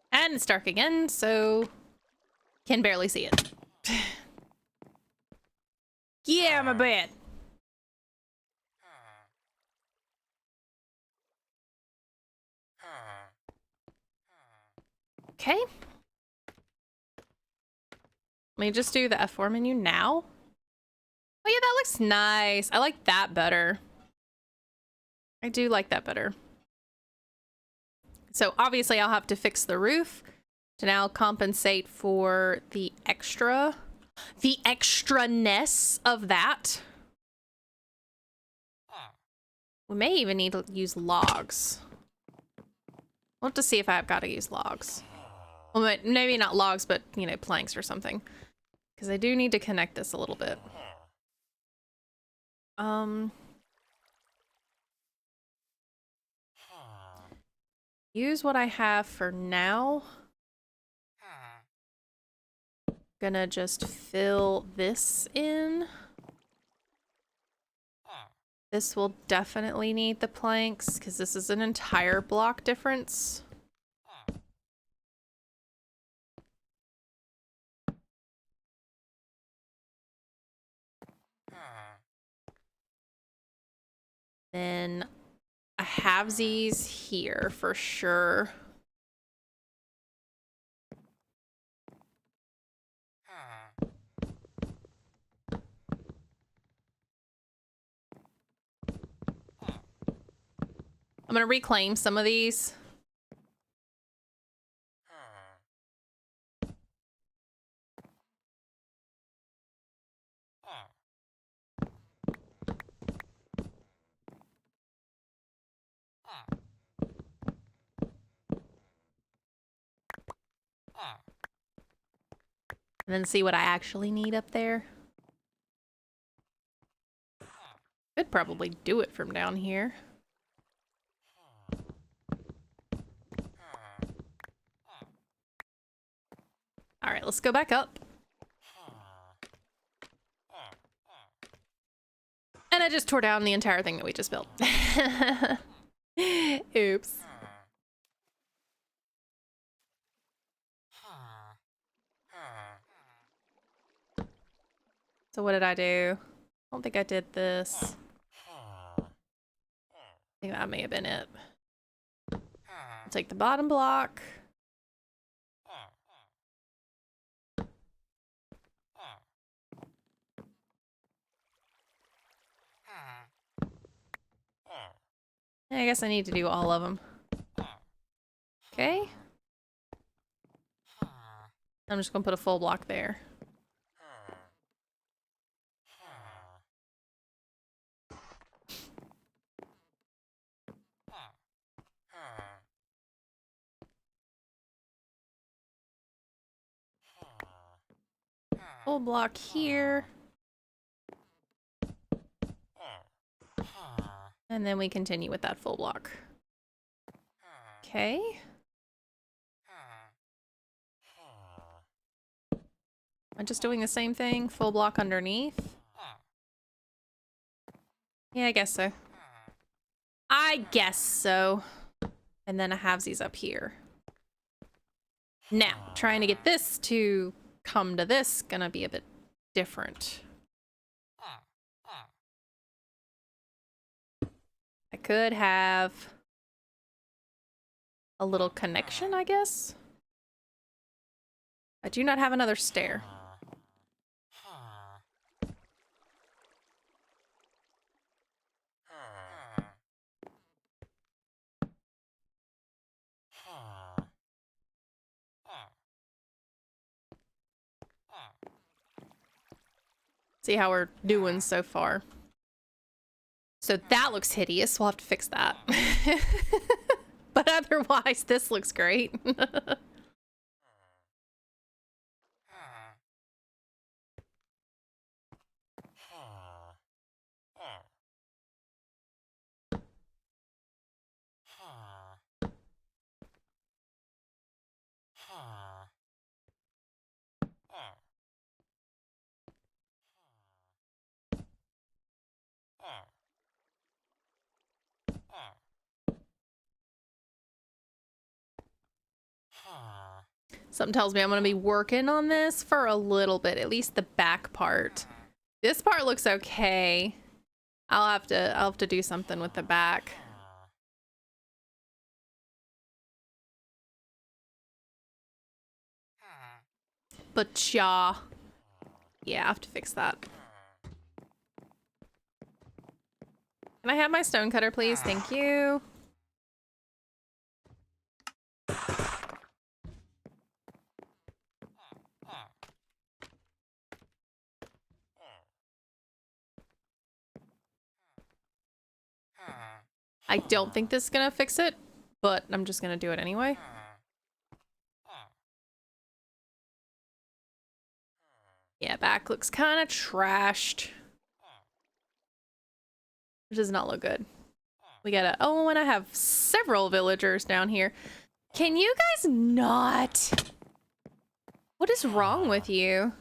And it's dark again, so can barely see it. Yeah, my bad. Okay. Let me just do the F4 menu now. Oh yeah, that looks nice. I like that better. I do like that better. So obviously I'll have to fix the roof to now compensate for the extraness of that. We may even need to use logs. We'll have to see if I've got to use logs. Well, maybe not logs, but, you know, planks or something. Because I do need to connect this a little bit. Use what I have for now. Gonna just fill this in. This will definitely need the planks because this is an entire block difference. Then I have these here for sure. I'm gonna reclaim some of these. And then see what I actually need up there. Could probably do it from down here. All right, let's go back up. And I just tore down the entire thing that we just built. Oops. So what did I do? I don't think I did this. I think that may have been it. I'll take the bottom block. I guess I need to do all of them. Okay. I'm just gonna put a full block there. Full block here. And then we continue with that full block. Okay. I'm just doing the same thing, full block underneath. Yeah, I guess so. I guess so. And then I have these up here. Now, trying to get this to come to this, gonna be a bit different. I could have a little connection, I guess. I do not have another stair. See how we're doing so far. So that looks hideous. We'll have to fix that. But otherwise, this looks great. Something tells me I'm gonna be working on this for a little bit, at least the back part. This part looks okay. I'll have to do something with the back. But yeah, I have to fix that. Can I have my stone cutter, please? Thank you. I don't think this is gonna fix it, but I'm just gonna do it anyway. Yeah, back looks kind of trashed. It does not look good. We gotta, oh, and I have several villagers down here. Can you guys not? What is wrong with you?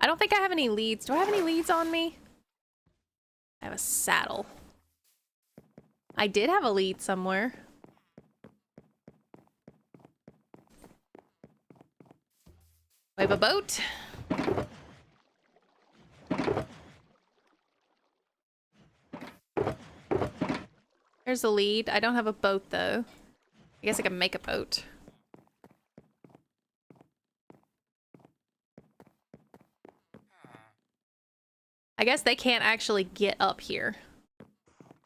I don't think I have any leads. Do I have any leads on me? I have a saddle. I did have a lead somewhere. We have a boat. There's a lead. I don't have a boat though. I guess I can make a boat. I guess they can't actually get up here.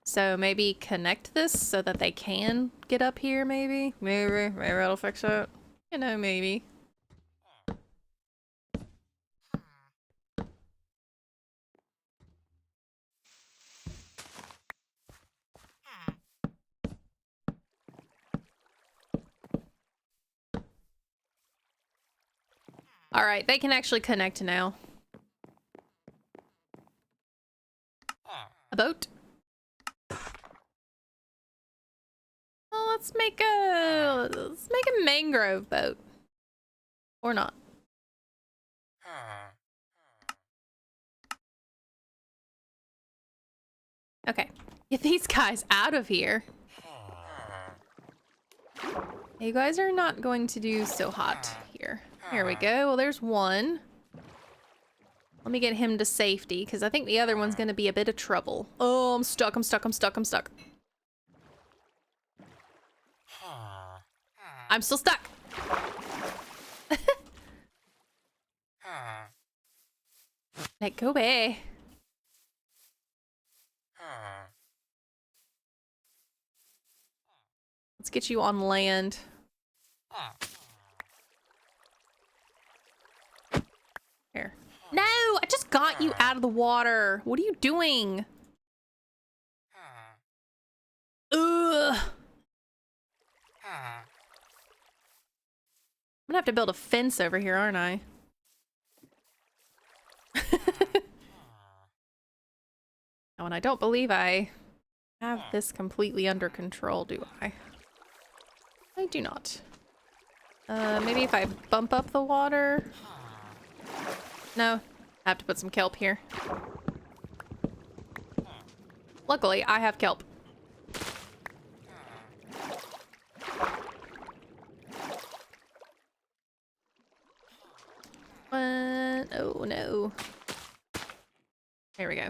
So maybe connect this so that they can get up here, maybe? Maybe that'll fix it. You know, maybe. All right, they can actually connect now. A boat? Well, let's make a mangrove boat. Or not. Okay. Get these guys out of here. You guys are not going to do so hot here. Here we go. Well, there's one. Let me get him to safety, because I think the other one's going to be a bit of trouble. Oh, I'm stuck, I'm stuck, I'm stuck, I'm stuck. I'm still stuck. Let go away. Let's get you on land. Here. No, I just got you out of the water. What are you doing? Ugh. I'm gonna have to build a fence over here, aren't I? Oh, and I don't believe I have this completely under control, do I? I do not. Maybe if I bump up the water? No, I have to put some kelp here. Luckily, I have kelp. Oh no. There we go.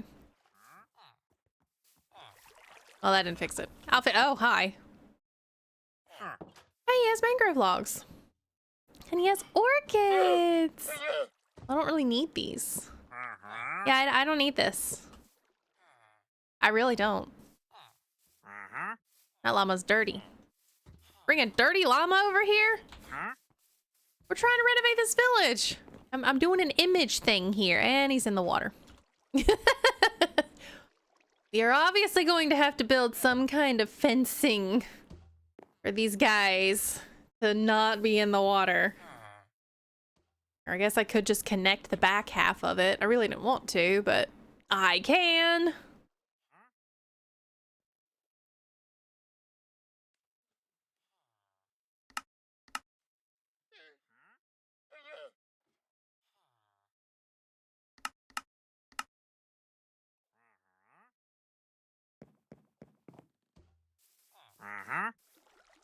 Well, that didn't fix it. Outfit. Oh, hi. Hey, he has mangrove logs. And he has orchids. I don't really need these. Yeah, I don't need this. I really don't. That llama's dirty. Bring a dirty llama over here? We're trying to renovate this village. I'm doing an image thing here, and he's in the water. You're obviously going to have to build some kind of fencing for these guys to not be in the water. Or I guess I could just connect the back half of it. I really didn't want to, but I can.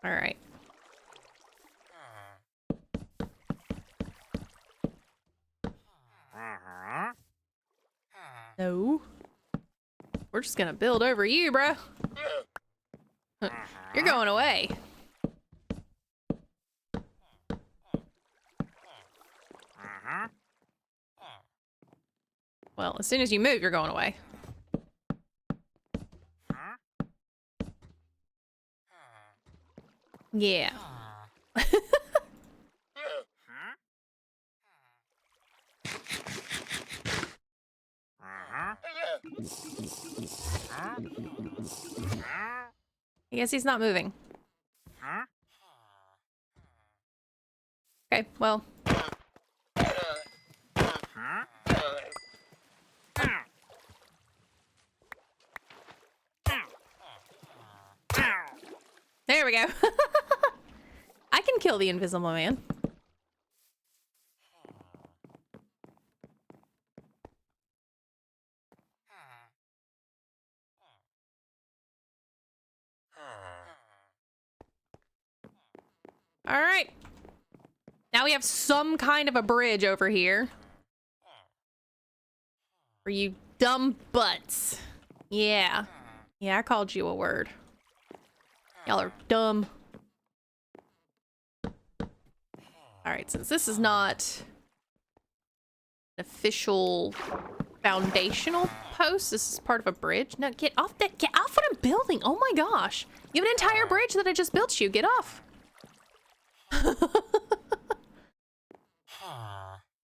All right. No. We're just gonna build over you, bro. You're going away. Well, as soon as you move, you're going away. Yeah. I guess he's not moving. Okay, well. There we go. I can can kill the invisible man. All right. Now we have some kind of a bridge over here. For you dumb butts. Yeah. Yeah, I called you a word. Y'all are dumb. Alright, since this is not an official foundational post, this is part of a bridge. No, get off what I'm building. Oh my gosh. You have an entire bridge that I just built you. Get off.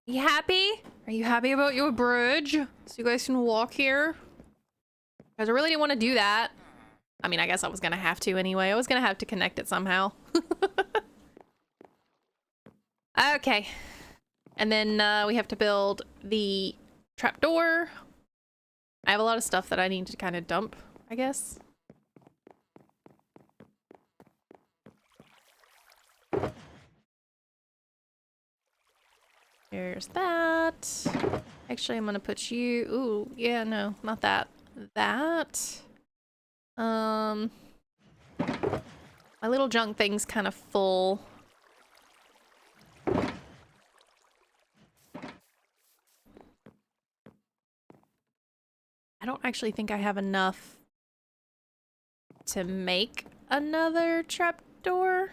You happy? Are you happy about your bridge? So you guys can walk here? Because I really didn't want to do that. I mean, I guess I was gonna have to anyway. I was gonna have to connect it somehow. Okay. And then we have to build the trapdoor. I have a lot of stuff that I need to kind of dump, I guess. There's that. Actually, I'm gonna put you... Ooh, yeah, no, not that. That. My little junk thing's kind of full. I don't actually think I have enough to make another trapdoor.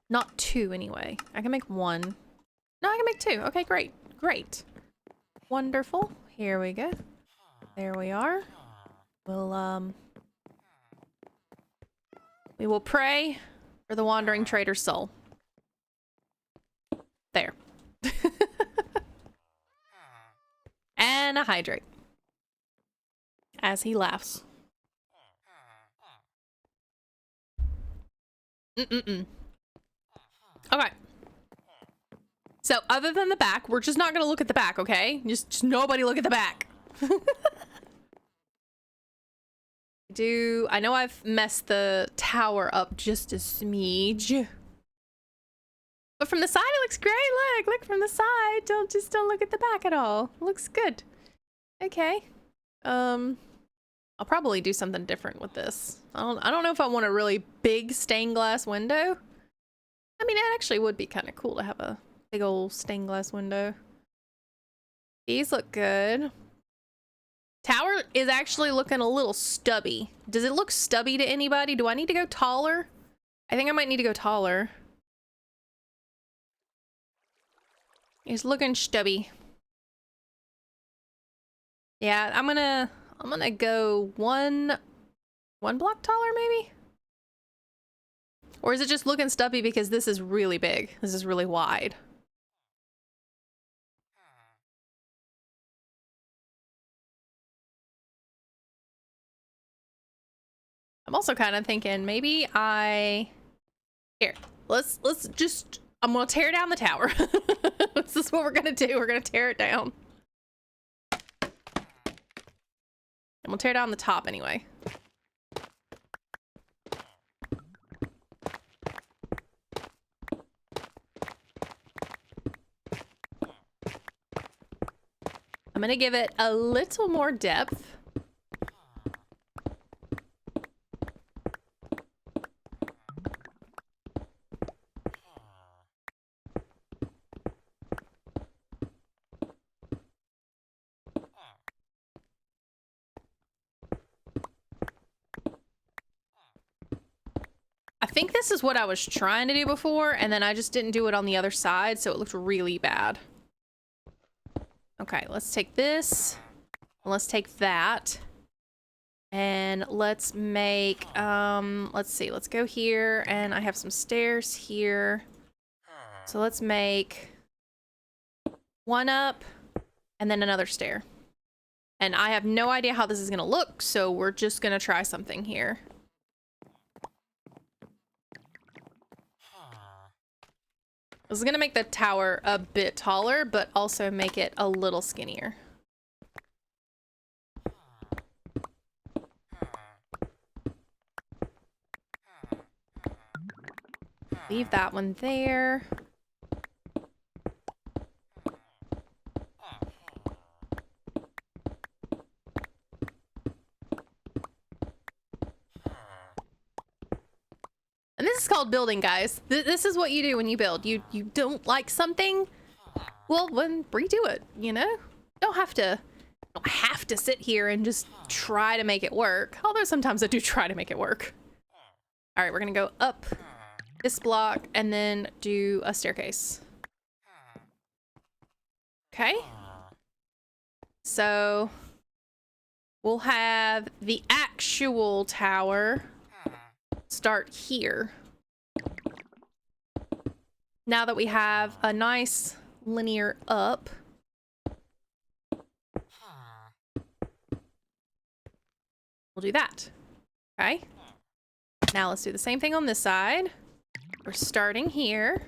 Not two, anyway. I can make one. No, I can make two. Okay, great. Great. Wonderful. Here we go. There we are. We will pray for the wandering trader's soul. There. And a hydrate. As he laughs. Mm-mm-mm. Okay. So, other than the back, we're just not gonna look at the back, okay? Just nobody look at the back. I know I've messed the tower up just a smidge. But from the side, it looks great. Look from the side. Don't look at the back at all. Looks good. Okay. I'll probably do something different with this. I don't know if I want a really big stained glass window. I mean, it actually would be kind of cool to have a big old stained glass window. These look good. Tower is actually looking a little stubby. Does it look stubby to anybody? Do I need to go taller? I think I might need to go taller. It's looking stubby. Yeah, I'm gonna go one block taller maybe? Or is it just looking stubby because this is really big? This is really wide. I'm also kind of thinking maybe here, let's just, I'm gonna tear down the tower. This is what we're gonna do. We're gonna tear it down. And we'll tear down the top anyway. I'm gonna give it a little more depth. I think this is what I was trying to do before, and then I just didn't do it on the other side, so it looked really bad. Okay, let's take this. Let's take that. And let's make, let's see, let's go here, and I have some stairs here. So let's make one up, and then another stair. And I have no idea how this is gonna look, so we're just gonna try something here. was gonna make the tower a bit taller, but also make it a little skinnier. Leave that one there. And this is called building, guys. This is what you do when you build. You don't like something, well, then redo it, you know? Don't have to sit here and just try to make it work. Although sometimes I do try to make it work. All right, we're gonna go up this block and then do a staircase. Okay. So we'll have the actual tower start here. Now that we have a nice linear up. We'll do that. Okay. Now let's do the same thing on this side. We're starting here.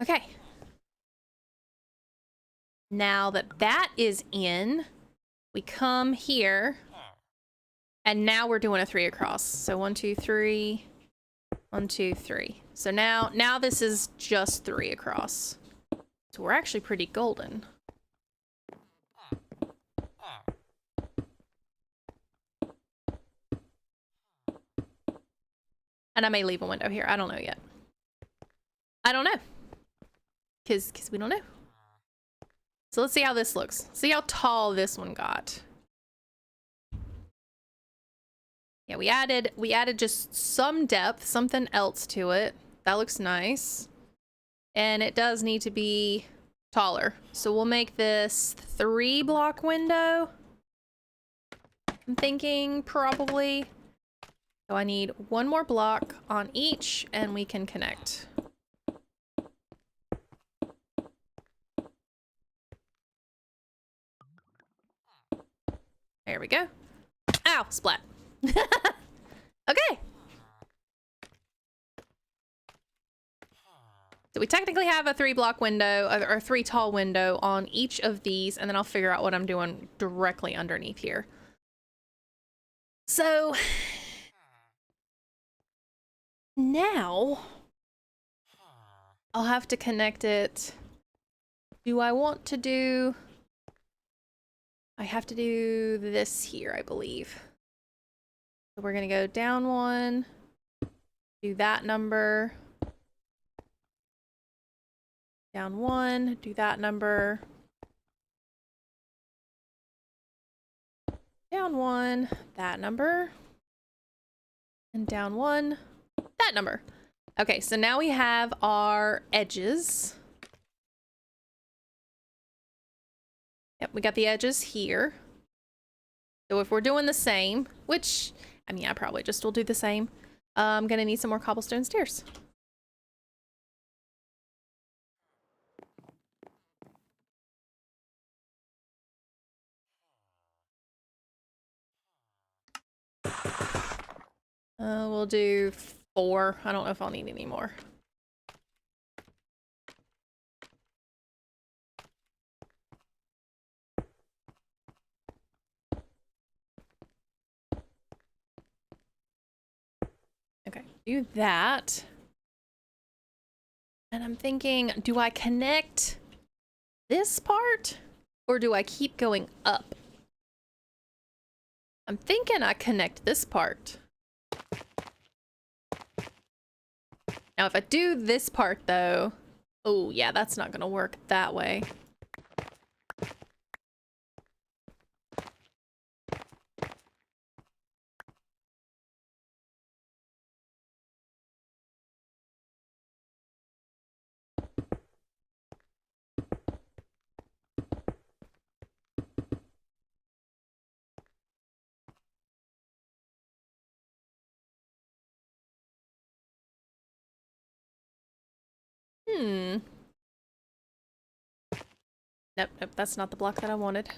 Okay. Now that that is in, we come here, and now we're doing a 3 across. So 1, 2, 3, 1, 2, 3. So now this is just 3 across. So we're actually pretty golden. And I may leave a window here. I don't know yet. I don't know. Because we don't know. So let's see how this looks. See how tall this one got. Yeah, we added just some depth, something else to it. That looks nice. And it does need to be taller. So we'll make this 3 block window. I'm thinking probably. So I need 1 more block on each and we can connect. There we go. Ow, splat. Okay. So we technically have a 3 block window or 3 tall window on each of these, and then I'll figure out what I'm doing directly underneath here. So now I'll have to connect it. Do I want to do... I have to do this here, I believe. So we're gonna go down 1, do that number. Down 1, do that number. Down 1, that number. And down 1, that number. Okay, so now we have our edges. Yep, we got the edges here. So if we're doing the same, which, I mean, I probably just will do the same. I'm gonna need some more cobblestone stairs. We'll do 4. I don't know if I'll need any more. Okay, do that. And I'm thinking, do I connect this part or do I keep going up? I'm thinking I connect this part. Now, if I do this part though, oh yeah, that's not gonna work that way. Nope, that's not the block that I wanted.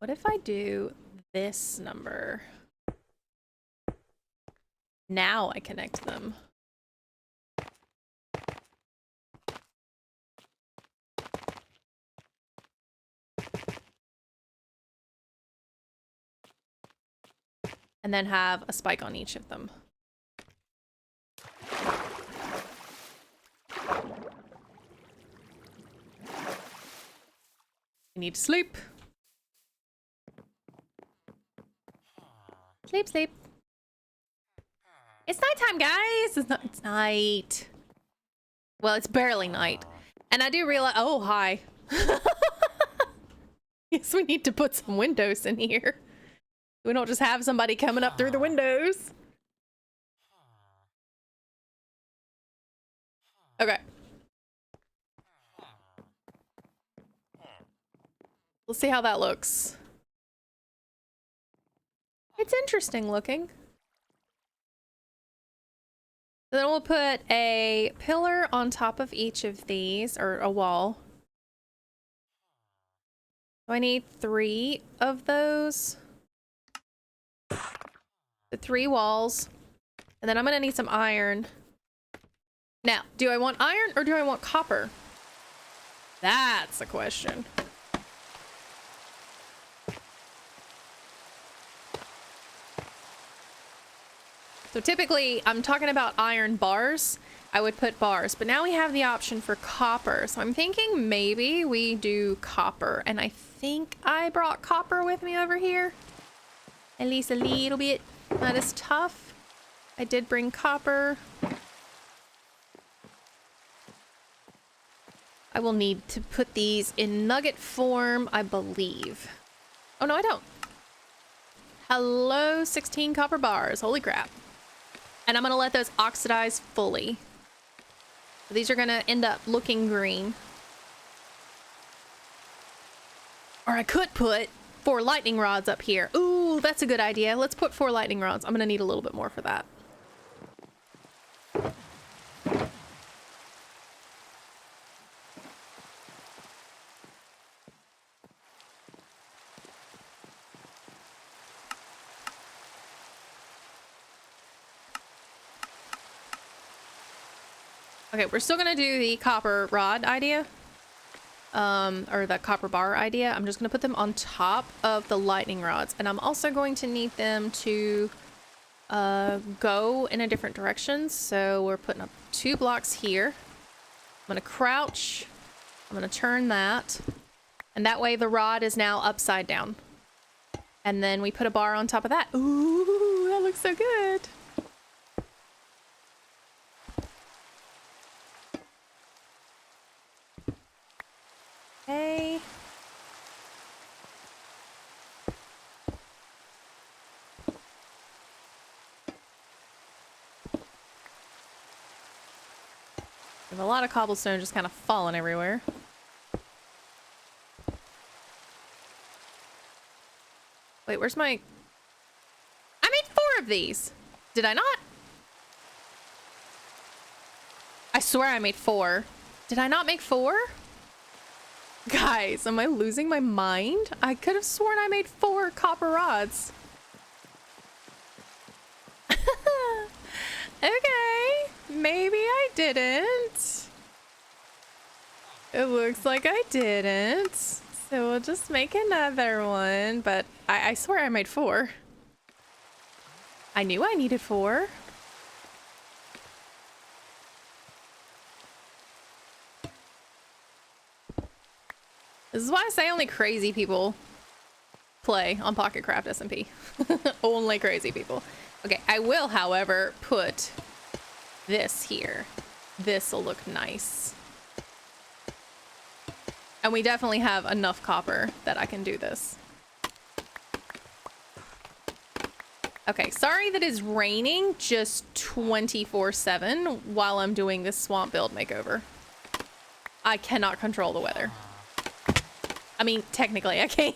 What if I do this number? Now I connect them. And then have a spike on each of them. I need to sleep. Sleep, sleep. It's nighttime, guys. It's night. Well, it's barely night. And I do realize, oh, hi. Yes, we need to put some windows in here. We don't just have somebody coming up through the windows. Okay. Let's see how that looks. It's interesting looking. Then we'll put a pillar on top of each of these, or a wall. So I need 3 of those. The 3 walls. And then I'm gonna need some iron. Now, do I want iron or do I want copper? That's the question. So typically, I'm talking about iron bars. I would put bars, but now we have the option for copper. So I'm thinking maybe we do copper. And I think I brought copper with me over here. At least a little bit. Not as tough. I did bring copper. I will need to put these in nugget form, I believe. Oh, no, I don't. Hello, 16 copper bars. Holy crap. And I'm going to let those oxidize fully. So these are going to end up looking green. Or I could put 4 lightning rods up here. Ooh, that's a good idea. Let's put 4 lightning rods. I'm going to need a little bit more for that. Okay, we're still gonna do the copper rod idea. Or the copper bar idea. I'm just gonna put them on top of the lightning rods. And I'm also going to need them to go in a different direction. So we're putting up 2 blocks here. I'm gonna crouch. I'm gonna turn that. And that way the rod is now upside down. And then we put a bar on top of that. Ooh, that looks so good. Okay. We have a lot of cobblestone just kind of falling everywhere. Wait, where's my... I made 4 of these! Did I not? I swear I made 4. Did I not make 4? Guys, am I losing my mind? I could have sworn I made 4 copper rods. Okay, maybe I didn't. It looks like I didn't. So we'll just make another one, but I swear I made 4. I knew I needed 4. This is why I say only crazy people play on Pocket Craft SMP. Only crazy people. Okay, I will, however, put this here. This'll look nice. And we definitely have enough copper that I can do this. Okay, sorry that it's raining just 24/7 while I'm doing this swamp build makeover. I cannot control the weather. I mean, technically I can.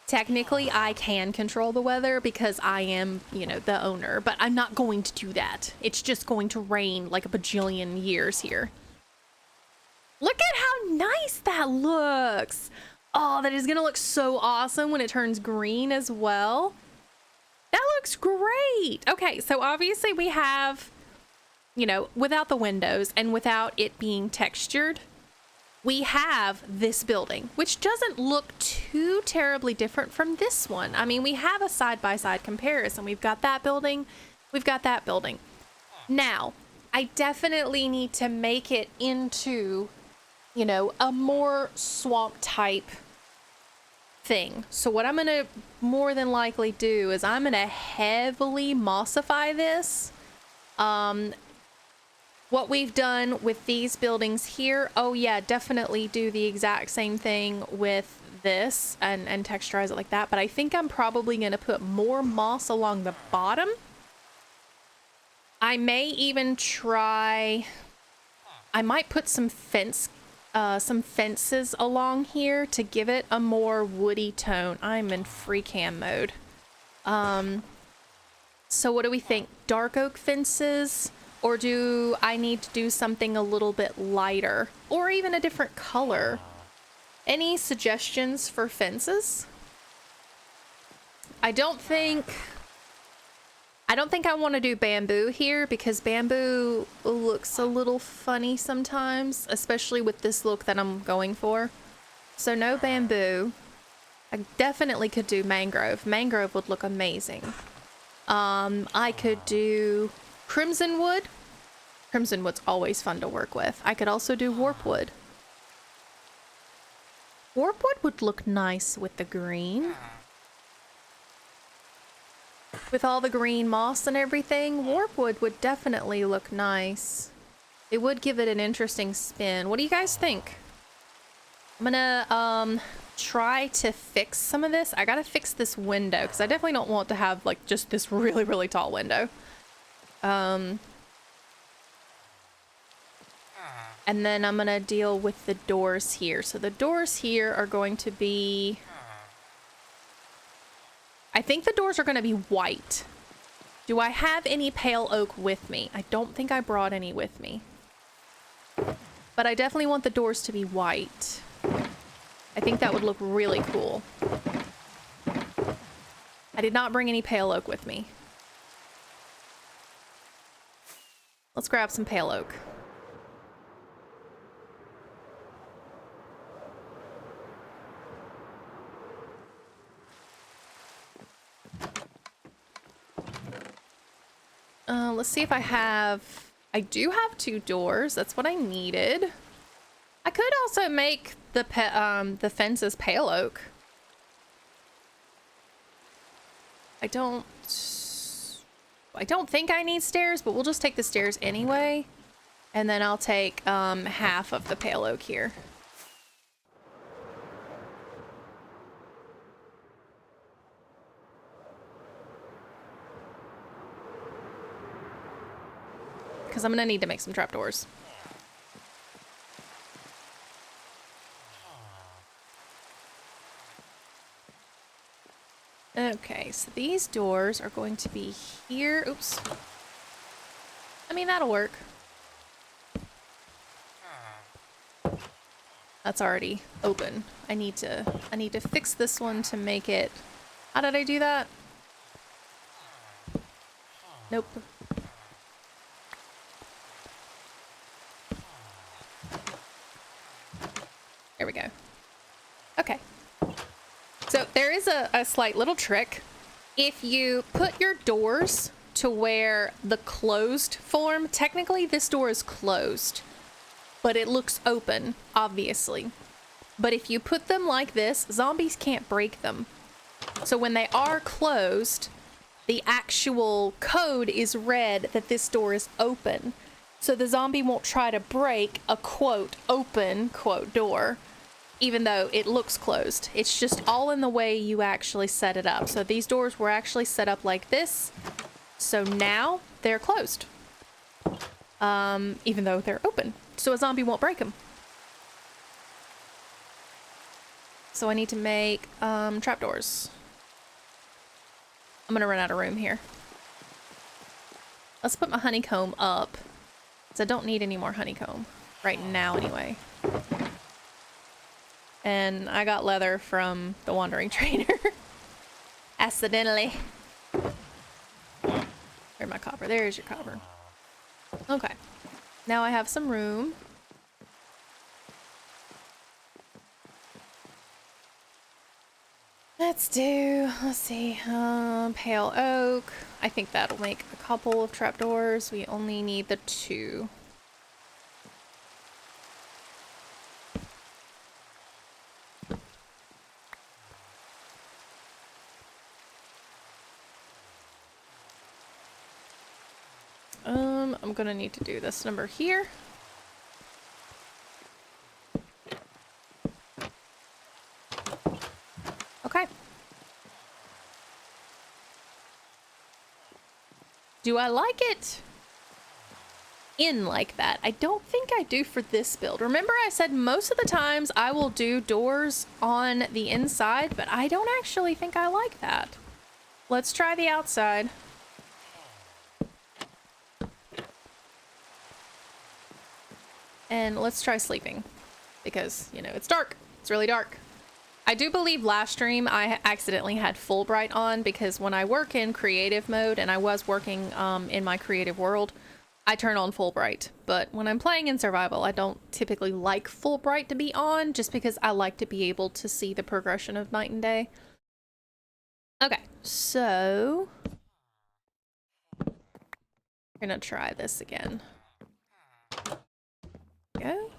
Technically I can control the weather because I am, you know, the owner, but I'm not going to do that. It's just going to rain like a bajillion years here. Look at how nice that looks. Oh, that is gonna look so awesome when it turns green as well. That looks great. Okay, so obviously we have, you know, without the windows and without it being textured, we have this building, which doesn't look too terribly different from this one. I mean, we have a side-by-side comparison. We've got that building, we've got that building. Now, I definitely need to make it into, you know, a more swamp type thing. So what I'm gonna more than likely do is I'm gonna heavily mossify this. What we've done with these buildings here, oh yeah, definitely do the exact same thing with this and texturize it like that. But I think I'm probably gonna put more moss along the bottom. I may even try, I might put some fences along here to give it a more woody tone. I'm in free cam mode. So what do we think? Dark oak fences? Or do I need to do something a little bit lighter? Or even a different color? Any suggestions for fences? I don't think I want to do bamboo here because bamboo looks a little funny sometimes, especially with this look that I'm going for. So no bamboo. I definitely could do mangrove. Mangrove would look amazing. I could do crimson wood. Crimson wood's always fun to work with. I could also do warp wood. Warp wood would look nice with the green. With all the green moss and everything, warp wood would definitely look nice. It would give it an interesting spin. What do you guys think? I'm gonna try to fix some of this. I gotta fix this window because I definitely don't want to have like just this really, really tall window. And then I'm gonna deal with the doors here. So the doors here are going to be, I think the doors are gonna be white. Do I have any pale oak with me? I don't think I brought any with me. But I definitely want the doors to be white. I think that would look really cool. I did not bring any pale oak with me. Let's grab some pale oak. Let's see if I do have 2 doors. That's what I needed. I could also make the fences pale oak. I don't think I need stairs, but we'll just take the stairs anyway. And then I'll take half of the pale oak here. Because I'm gonna need to make some trapdoors. Okay, so these doors are going to be here. Oops. I mean, that'll work. That's already open. I need to fix this one to make it. How did I do that? Nope. There we go. Okay. So there is a slight little trick. If you put your doors to where the closed form, technically this door is closed, but it looks open, obviously. But if you put them like this, zombies can't break them. So when they are closed, the actual code is read that this door is open. So the zombie won't try to break a quote open quote door, even though it looks closed. It's just all in the way you actually set it up. So these doors were actually set up like this. So now they're closed, even though they're open. So a zombie won't break them. So I need to make trapdoors. I'm gonna run out of room here. Let's put my honeycomb up, because I don't need any more honeycomb right now anyway. And I got leather from the wandering trainer. Accidentally. Where's my copper? There's your copper. Okay. Now I have some room. Let's see, pale oak. I think that'll make a couple of trapdoors. We only need the 2. I'm gonna need to do this number here. Okay. Do I like it in like that? I don't think I do for this build. Remember I said most of the times I will do doors on the inside, but I don't actually think I like that. Let's try the outside. And let's try sleeping because, you know, it's dark. It's really dark. I do believe last stream I accidentally had Fulbright on because when I work in creative mode, and I was working in my creative world, I turn on Fulbright. But when I'm playing in survival, I don't typically like Fulbright to be on just because I like to be able to see the progression of night and day. Okay, so we're gonna try this again. Go.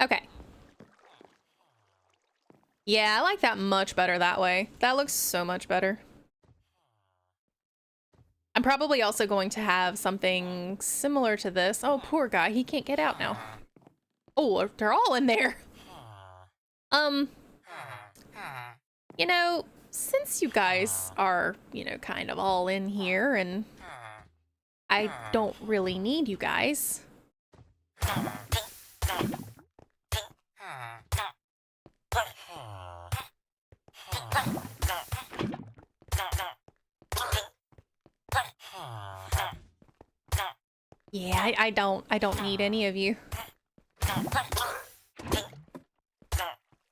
Okay. Yeah, I like that much better that way. That looks so much better. I'm probably also going to have something similar to this. Oh, poor guy. He can't get out now. Oh, they're all in there. You know, since you guys are, you know, kind of all in here and I don't really need you guys. Yeah, I don't need any of you.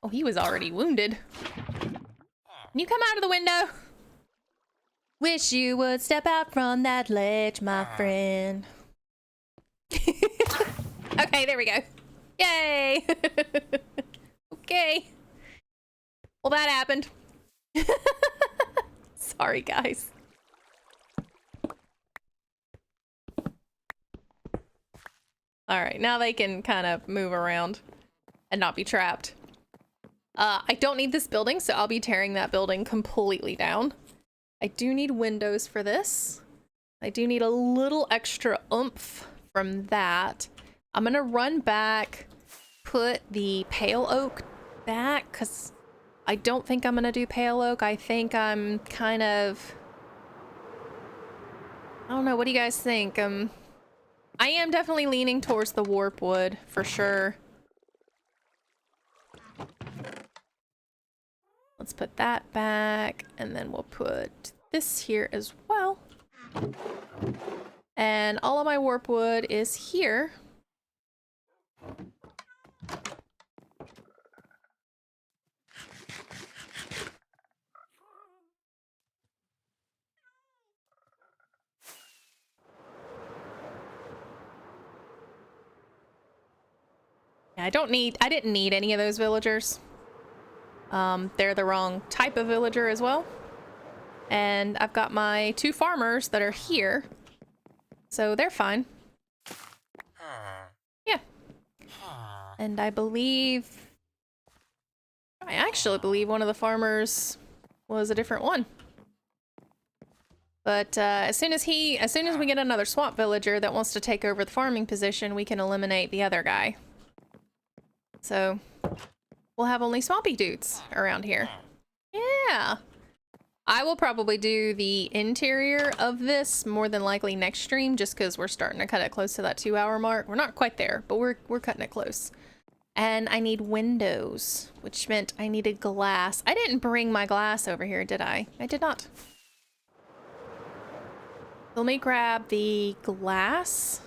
Oh, he was already wounded. Can you come out of the window? Wish you would step out from that ledge, my friend. Okay, there we go. Yay! Okay. Well, that happened. Sorry, guys. All right, now they can kind of move around and not be trapped. I don't need this building, so I'll be tearing that building completely down. I do need windows for this. I do need a little extra oomph from that. I'm gonna run back, put the pale oak back, because I don't think I'm gonna do pale oak. I think I'm kind of... I don't know, what do you guys think? I am definitely leaning towards the warp wood, for sure. Let's put that back, and then we'll put this here as well. And all of my warp wood is here. Yeah, I didn't need any of those villagers. They're the wrong type of villager as well. And I've got my 2 farmers that are here. So they're fine. Yeah. And I actually believe one of the farmers was a different one. But as soon as we get another swamp villager that wants to take over the farming position, we can eliminate the other guy. So we'll have only swampy dudes around here. Yeah. I will probably do the interior of this more than likely next stream, just because we're starting to cut it close to that 2-hour mark. We're not quite there, but we're cutting it close. And I need windows, which meant I needed glass. I didn't bring my glass over here, did I? I did not. Let me grab the glass.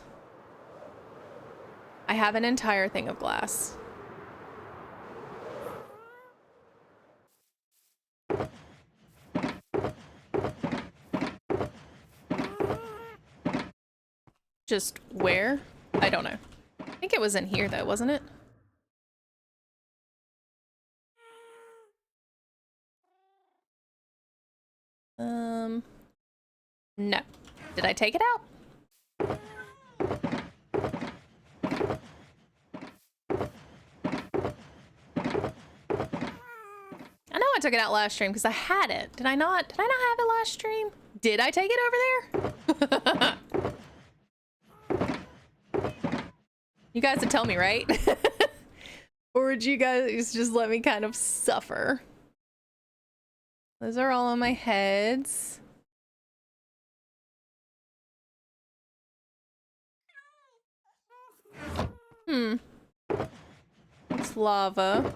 I have an entire thing of glass. Just where? I don't know. I think it was in here though, wasn't it? No. Did I take it out? I know I took it out last stream because I had it. Did I not? Did I not have it last stream? Did I take it over there? You guys would tell me, right? Or would you guys just let me kind of suffer? Those are all on my heads. It's lava.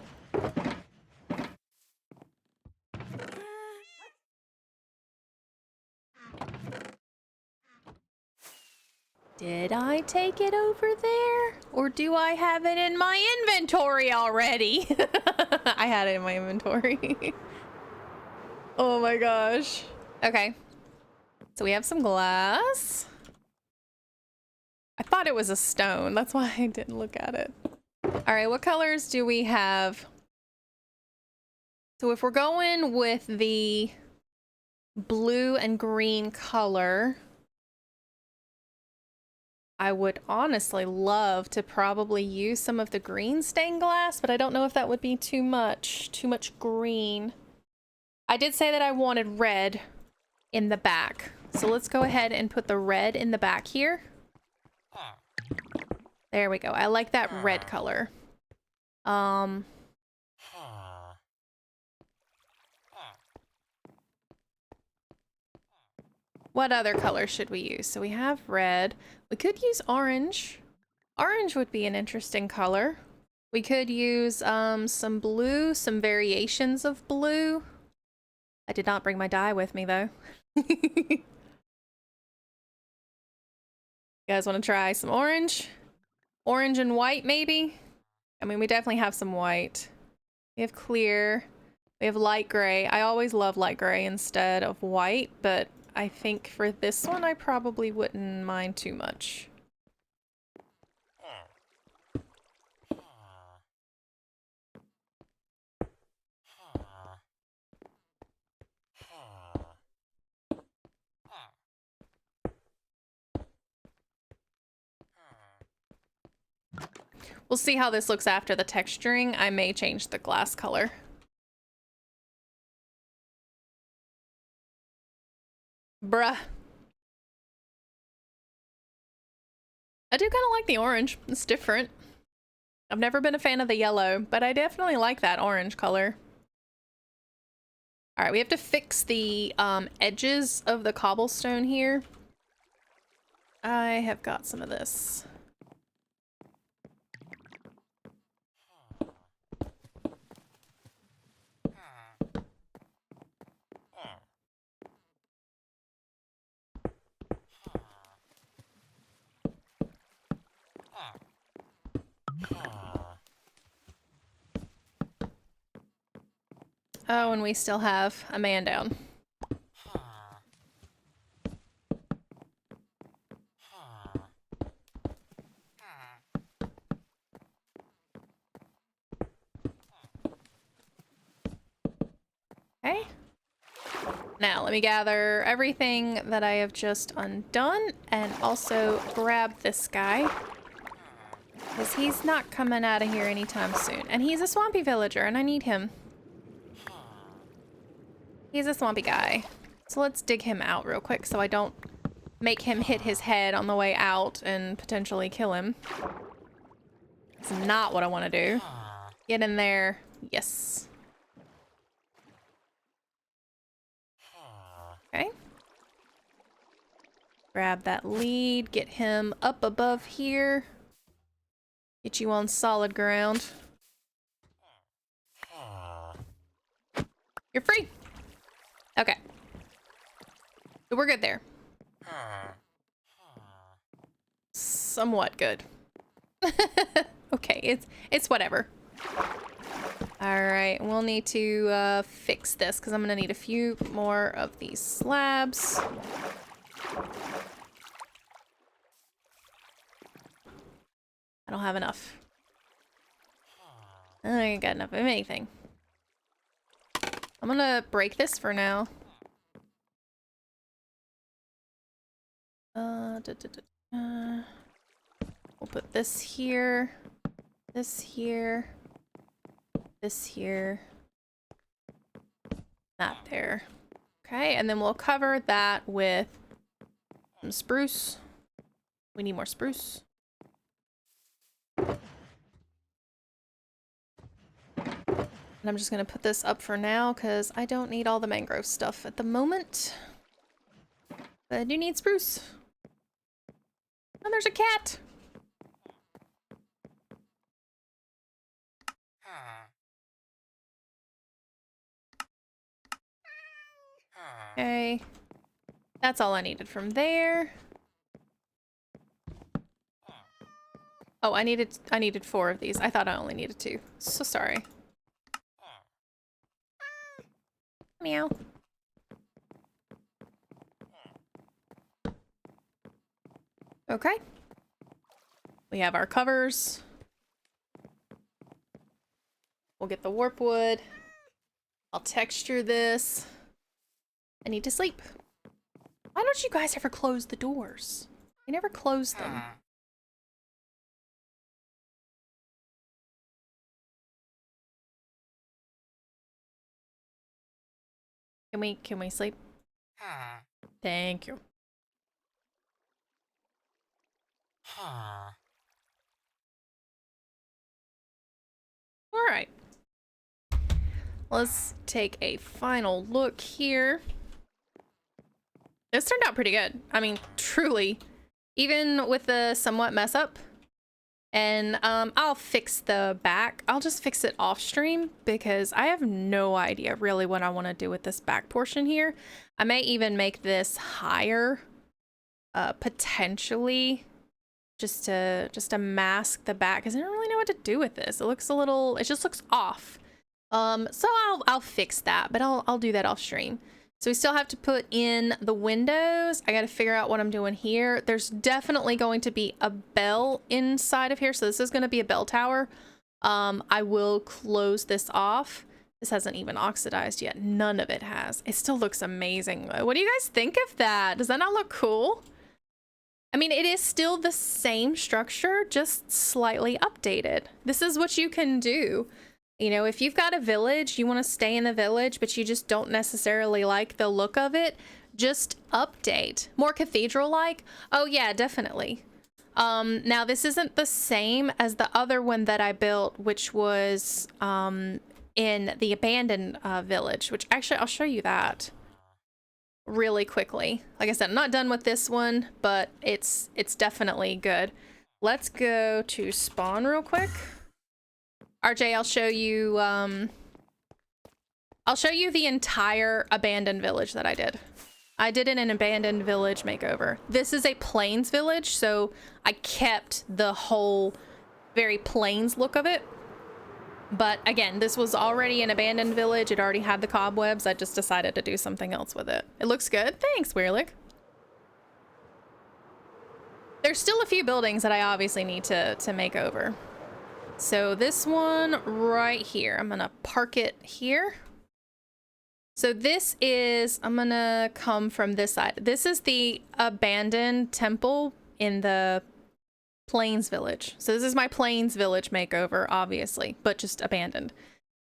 Did I take it over there? Or do I have it in my inventory already? I had it in my inventory. Oh my gosh. Okay. So we have some glass. I thought it was a stone. That's why I didn't look at it. All right, what colors do we have? So if we're going with the blue and green color, I would honestly love to probably use some of the green stained glass, but I don't know if that would be too much green. I did say that I wanted red in the back. So let's go ahead and put the red in the back here. There we go. I like that red color. What other color should we use? So we have red. We could use orange. Orange would be an interesting color. We could use some blue, some variations of blue. I did not bring my dye with me though. You guys want to try some orange? Orange and white maybe? I mean, we definitely have some white. We have clear. We have light gray. I always love light gray instead of white, but I think for this one I probably wouldn't mind too much. We'll see how this looks after the texturing. I may change the glass color. Bruh. I do kind of like the orange. It's different. I've never been a fan of the yellow, but I definitely like that orange color. All right, we have to fix the edges of the cobblestone here. I have got some of this. Oh, and we still have a man down. Okay. Now, let me gather everything that I have just undone and also grab this guy. Because he's not coming out of here anytime soon. And he's a swampy villager and I need him. He's a swampy guy. So let's dig him out real quick so I don't make him hit his head on the way out and potentially kill him. It's not what I want to do. Get in there. Yes. Okay. Grab that lead. Get him up above here. Get you on solid ground. You're free. Okay. So we're good there. Somewhat good. Okay, it's whatever. All right, we'll need to fix this because I'm gonna need a few more of these slabs. I don't have enough. I don't think I got enough of anything. I'm gonna break this for now. We'll put this here, this here, this here, that there. Okay, and then we'll cover that with some spruce. We need more spruce. And I'm just gonna put this up for now because I don't need all the mangrove stuff at the moment. But I do need spruce. Oh, there's a cat! Okay. That's all I needed from there. Oh, I needed 4 of these. I thought I only needed 2. So sorry. Meow. Okay. We have our covers. We'll get the warp wood. I'll texture this. I need to sleep. Why don't you guys ever close the doors? You never close them. Can we sleep? Thank you. All right. Let's take a final look here. This turned out pretty good. I mean, truly, even with the somewhat mess up. And I'll fix the back. I'll just fix it off stream because I have no idea really what I want to do with this back portion here. I may even make this higher, potentially, just to mask the back because I don't really know what to do with this. It looks a little, it just looks off. So I'll fix that, but I'll do that off stream. So we still have to put in the windows. I got to figure out what I'm doing here. There's definitely going to be a bell inside of here. So this is going to be a bell tower. I will close this off. This hasn't even oxidized yet. None of it has. It still looks amazing. What do you guys think of that? Does that not look cool? I mean, it is still the same structure, just slightly updated. This is what you can do. You know, if you've got a village, you want to stay in the village, but you just don't necessarily like the look of it, just update. More cathedral-like? Oh yeah, definitely. Now this isn't the same as the other one that I built, which was in the abandoned village, which actually I'll show you that really quickly. Like I said, I'm not done with this one, but it's definitely good. Let's go to spawn real quick. RJ, I'll show you the entire abandoned village that I did. I did an abandoned village makeover. This is a plains village, so I kept the whole very plains look of it. But again, this was already an abandoned village. It already had the cobwebs. I just decided to do something else with it. It looks good. Thanks, Weirlick. There's still a few buildings that I obviously need to make over. So this one right here, I'm gonna park it here. So this is, I'm gonna come from this side. This is the abandoned temple in the Plains village. So this is my Plains village makeover, obviously, but just abandoned.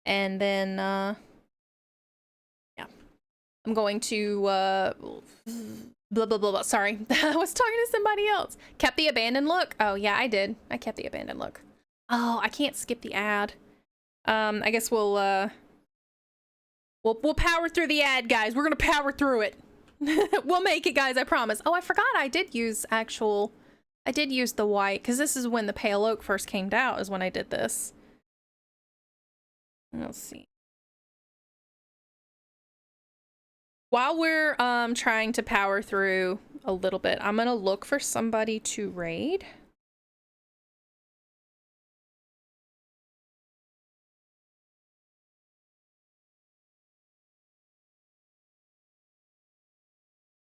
And then, yeah, I'm going to, blah, blah, blah, blah. Sorry, I was talking to somebody else. Kept the abandoned look. Oh yeah, I did. I kept the abandoned look. Oh, I can't skip the ad. I guess we'll power through the ad, guys. We're gonna power through it. We'll make it, guys, I promise. Oh, I forgot I did use the white, because this is when the pale oak first came out, is when I did this. Let's see. While we're trying to power through a little bit, I'm gonna look for somebody to raid.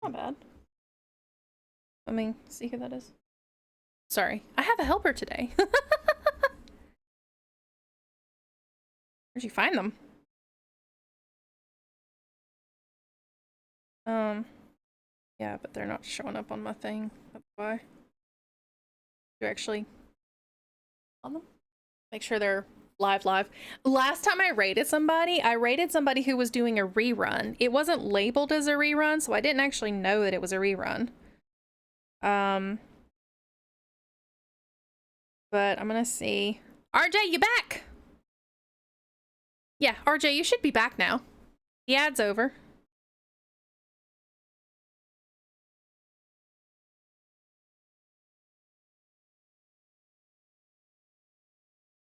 Not bad. I mean, see who that is. Sorry, I have a helper today. Where'd you find them? Yeah, but they're not showing up on my thing. That's why. You actually on them? Make sure they're live. Last time I raided somebody who was doing a rerun. It wasn't labeled as a rerun, so I didn't actually know that it was a rerun. But I'm gonna see. RJ, you back? Yeah, RJ, you should be back now. The ad's over.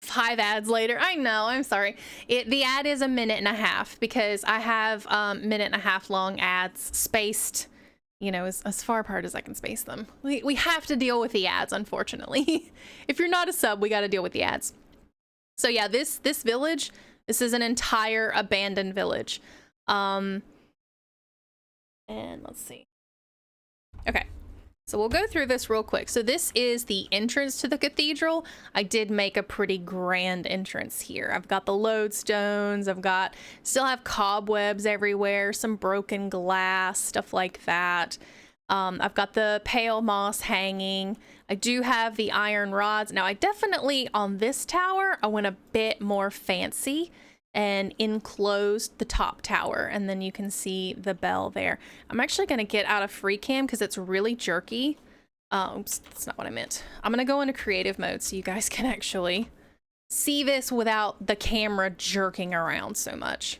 Five ads later. I know, I'm sorry. The ad is 1.5 minutes because I have 1.5 minute long ads spaced, you know, as far apart as I can space them. We have to deal with the ads, unfortunately. If you're not a sub, we got to deal with the ads. So yeah, this village, this is an entire abandoned village. And let's see. Okay. So we'll go through this real quick. So this is the entrance to the cathedral. I did make a pretty grand entrance here. I've got the lodestones. Still have cobwebs everywhere, some broken glass, stuff like that. I've got the pale moss hanging. I do have the iron rods. Now I definitely, on this tower, I went a bit more fancy and enclosed the top tower, and then you can see the bell there. I'm actually going to get out of free cam because it's really jerky. Oops, that's not what I meant. I'm going to go into creative mode so you guys can actually see this without the camera jerking around so much.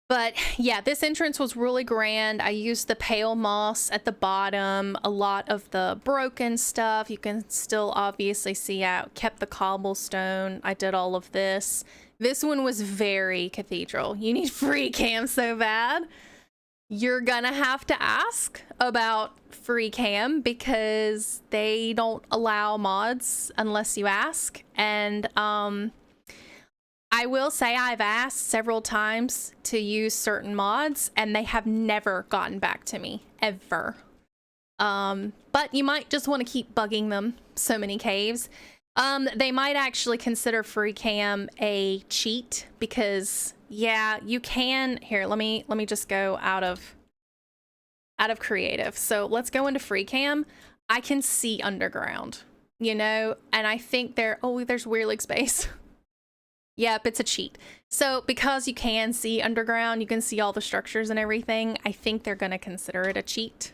But yeah, this entrance was really grand. I used the pale moss at the bottom, a lot of the broken stuff. You can still obviously see I kept the cobblestone. I did all of this. This one was very cathedral. You need free cam so bad. You're gonna have to ask about free cam because they don't allow mods unless you ask. And I will say I've asked several times to use certain mods and they have never gotten back to me, ever. But you might just want to keep bugging them. So many caves. They might actually consider free cam a cheat because yeah, you can. Here, let me just go out of creative. So let's go into free cam. I can see underground, you know, and I think there's Weird League space. Yep, it's a cheat. So because you can see underground, you can see all the structures and everything, I think they're gonna consider it a cheat.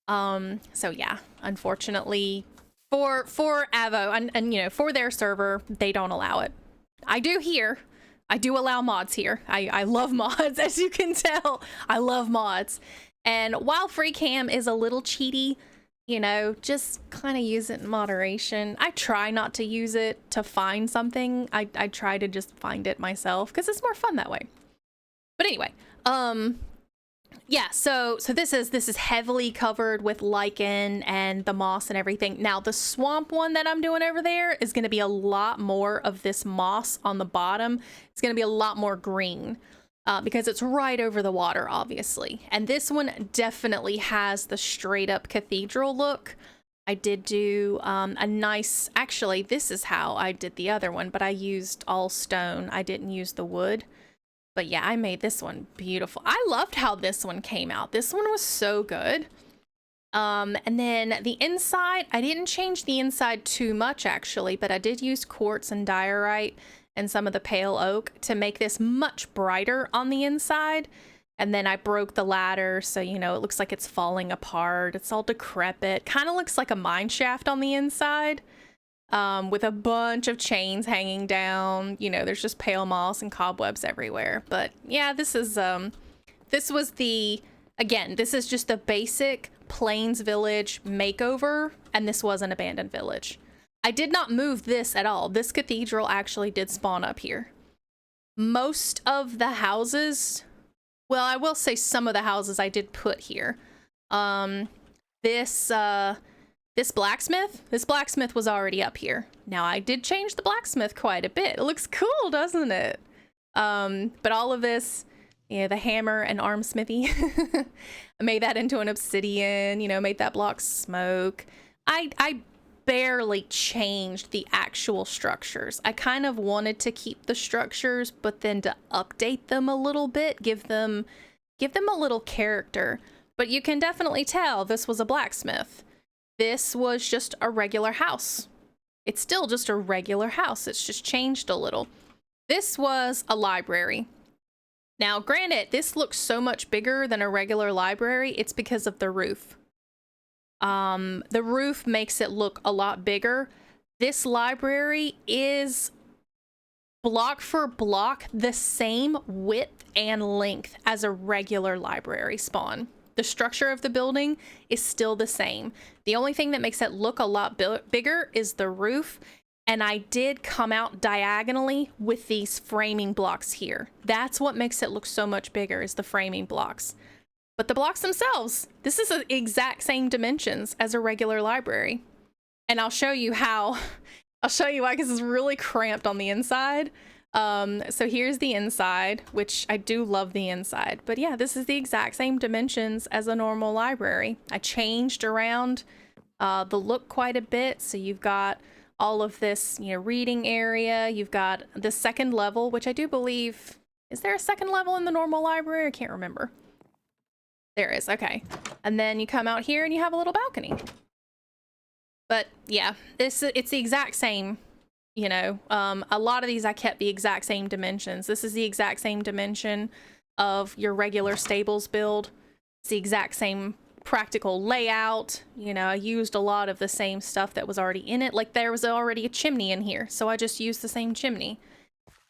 So yeah, unfortunately for Avo and you know, for their server, they don't allow it. I do here. I do allow mods here. I love mods, as you can tell. I love mods. And while free cam is a little cheaty, you know, just kind of use it in moderation. I try not to use it to find something. I try to just find it myself because it's more fun that way. But anyway, yeah, so this is heavily covered with lichen and the moss and everything. Now the swamp one that I'm doing over there is going to be a lot more of this moss on the bottom. It's going to be a lot more green. Because it's right over the water, obviously. And this one definitely has the straight up cathedral look. I did do a nice, actually, this is how I did the other one, but I used all stone. I didn't use the wood. But yeah, I made this one beautiful. I loved how this one came out. This one was so good. And then the inside, I didn't change the inside too much actually, but I did use quartz and diorite and some of the pale oak to make this much brighter on the inside. And then I broke the ladder, so you know, it looks like it's falling apart. It's all decrepit. Kind of looks like a mine shaft on the inside, with a bunch of chains hanging down. You know, there's just pale moss and cobwebs everywhere. But yeah, this is this was the, again, this is just a basic Plains Village makeover, and this was an abandoned village. I did not move this at all. This cathedral actually did spawn up here. Most of the houses, well, I will say some of the houses I did put here. This blacksmith was already up here. Now I did change the blacksmith quite a bit. It looks cool, doesn't it? But all of this, Yeah, the hammer and arm smithy. I made that into an obsidian, you know, made that block smoke. I barely changed the actual structures. I kind of wanted to keep the structures, but then to update them a little bit, give them a little character. But you can definitely tell this was a blacksmith. This was just a regular house. It's still just a regular house. It's just changed a little. This was a library. Now, granted, this looks so much bigger than a regular library. It's because of the roof. The roof makes it look a lot bigger. This library is block for block the same width and length as a regular library spawn. The structure of the building is still the same. The only thing that makes it look a lot bigger is the roof. And I did come out diagonally with these framing blocks here. That's what makes it look so much bigger, is the framing blocks. But the blocks themselves, this is the exact same dimensions as a regular library. And I'll show you how. I'll show you why, because it's really cramped on the inside. So here's the inside, which I do love the inside. But yeah, this is the exact same dimensions as a normal library. I changed around the look quite a bit. So you've got all of this, you know, reading area. You've got the second level, which I do believe, is there a second level in the normal library? I can't remember. There is, okay. And then you come out here and you have a little balcony. But yeah, it's the exact same, you know. A lot of these I kept the exact same dimensions. This is the exact same dimension of your regular stables build. It's the exact same practical layout. You know, I used a lot of the same stuff that was already in it. Like there was already a chimney in here, so I just used the same chimney.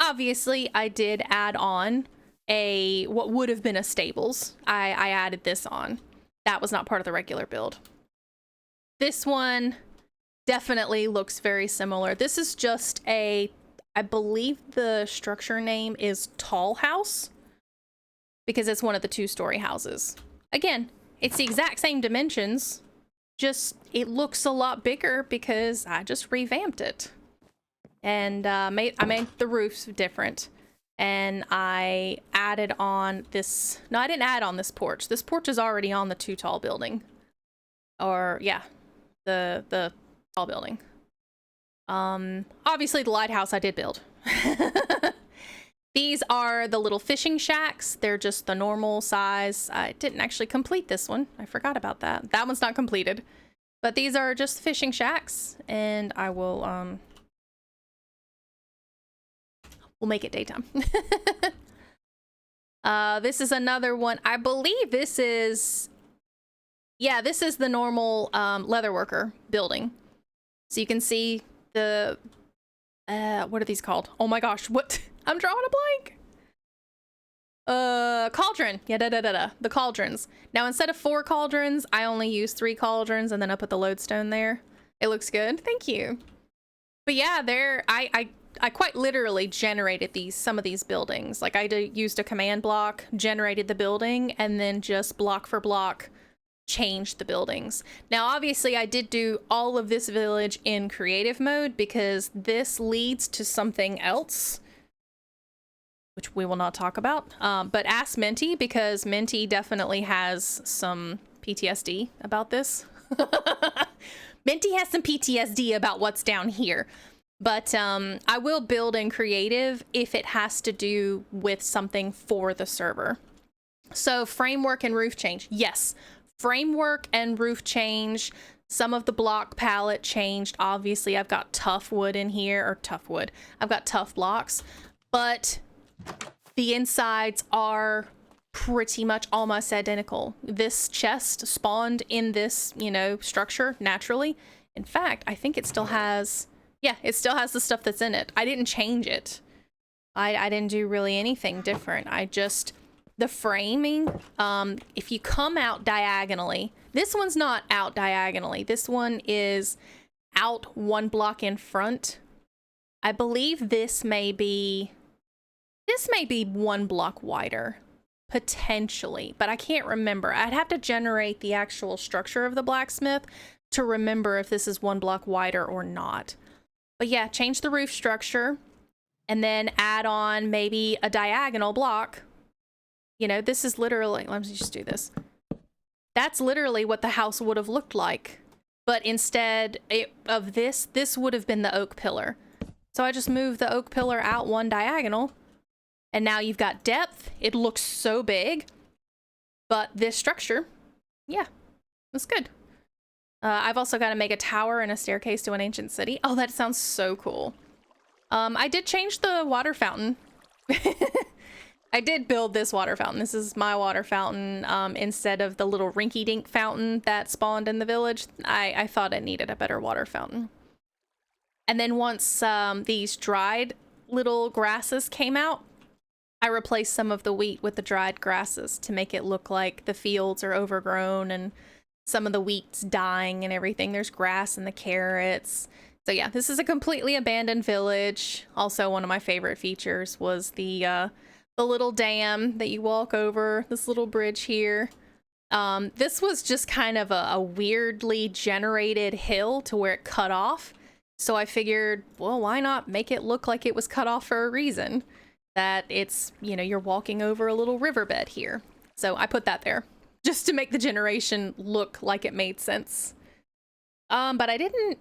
Obviously, I did add on what would have been a stables. I added this on. That was not part of the regular build. This one definitely looks very similar. This is just I believe the structure name is Tall House, because it's one of the 2-story houses. Again, it's the exact same dimensions, just it looks a lot bigger because I just revamped it. And I made the roofs different. And I added on this, no, I didn't add on this porch. This porch is already on the 2 tall building. Or yeah, the tall building. Obviously the lighthouse I did build. These are the little fishing shacks. They're just the normal size. I didn't actually complete this one. I forgot about that. That one's not completed. But these are just fishing shacks, and I will we'll make it daytime. This is another one. I believe this is, yeah, this is the normal leatherworker building. So you can see the what are these called? Oh my gosh, what? I'm drawing a blank. Cauldron. Yeah, the cauldrons. Now, instead of 4 cauldrons, I only use 3 cauldrons, and then I put the lodestone there. It looks good. Thank you. But yeah, I quite literally generated some of these buildings. Like I used a command block, generated the building, and then just block for block changed the buildings. Now, obviously, I did do all of this village in creative mode because this leads to something else, which we will not talk about. But ask Minty, because Minty definitely has some PTSD about this. Minty has some PTSD about what's down here. But I will build in creative if it has to do with something for the server. So framework and roof change. Yes, framework and roof change. Some of the block palette changed. Obviously, I've got tough wood in here, or tough wood. I've got tough blocks, but the insides are pretty much almost identical. This chest spawned in this, you know, structure naturally. In fact, I think it still has, yeah, it still has the stuff that's in it. I didn't change it. I didn't do really anything different. I just, the framing, if you come out diagonally, this one's not out diagonally. This one is out 1 block in front. I believe this may be 1 block wider, potentially, but I can't remember. I'd have to generate the actual structure of the blacksmith to remember if this is 1 block wider or not. But yeah, change the roof structure and then add on maybe a diagonal block You know, this is literally, let me just do this. That's literally what the house would have looked like. But instead of this, this would have been the oak pillar. So I just moved the oak pillar out one diagonal. And now you've got depth. It looks so big. But this structure, yeah, that's good. I've also got to make a tower and a staircase to an ancient city. Oh, that sounds so cool. I did change the water fountain. I did build this water fountain. This is my water fountain. Instead of the little rinky-dink fountain that spawned in the village, I thought it needed a better water fountain. And then once these dried little grasses came out, I replaced some of the wheat with the dried grasses to make it look like the fields are overgrown and some of the wheat's dying and everything. There's grass and the carrots. So yeah, this is a completely abandoned village. Also, one of my favorite features was the little dam that you walk over, this little bridge here. This was just kind of a weirdly generated hill to where it cut off. So I figured, well, why not make it look like it was cut off for a reason? That it's, you know, you're walking over a little riverbed here. So I put that there just to make the generation look like it made sense. But I didn't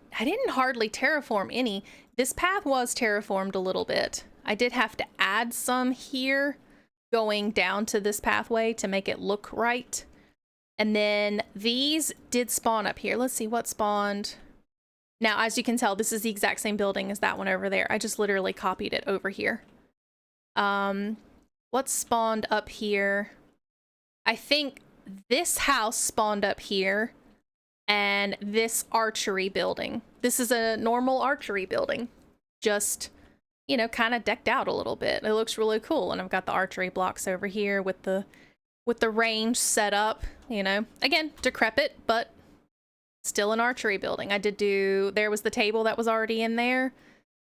hardly terraform any. This path was terraformed a little bit. I did have to add some here going down to this pathway to make it look right. And then these did spawn up here. Let's see what spawned. Now, as you can tell, this is the exact same building as that one over there. I just literally copied it over here. What spawned up here? I think this house spawned up here and this archery building. This is a normal archery building, just, you know, kind of decked out a little bit. It looks really cool. And I've got the archery blocks over here with the range set up, you know, again, decrepit, but still an archery building. There was the table that was already in there.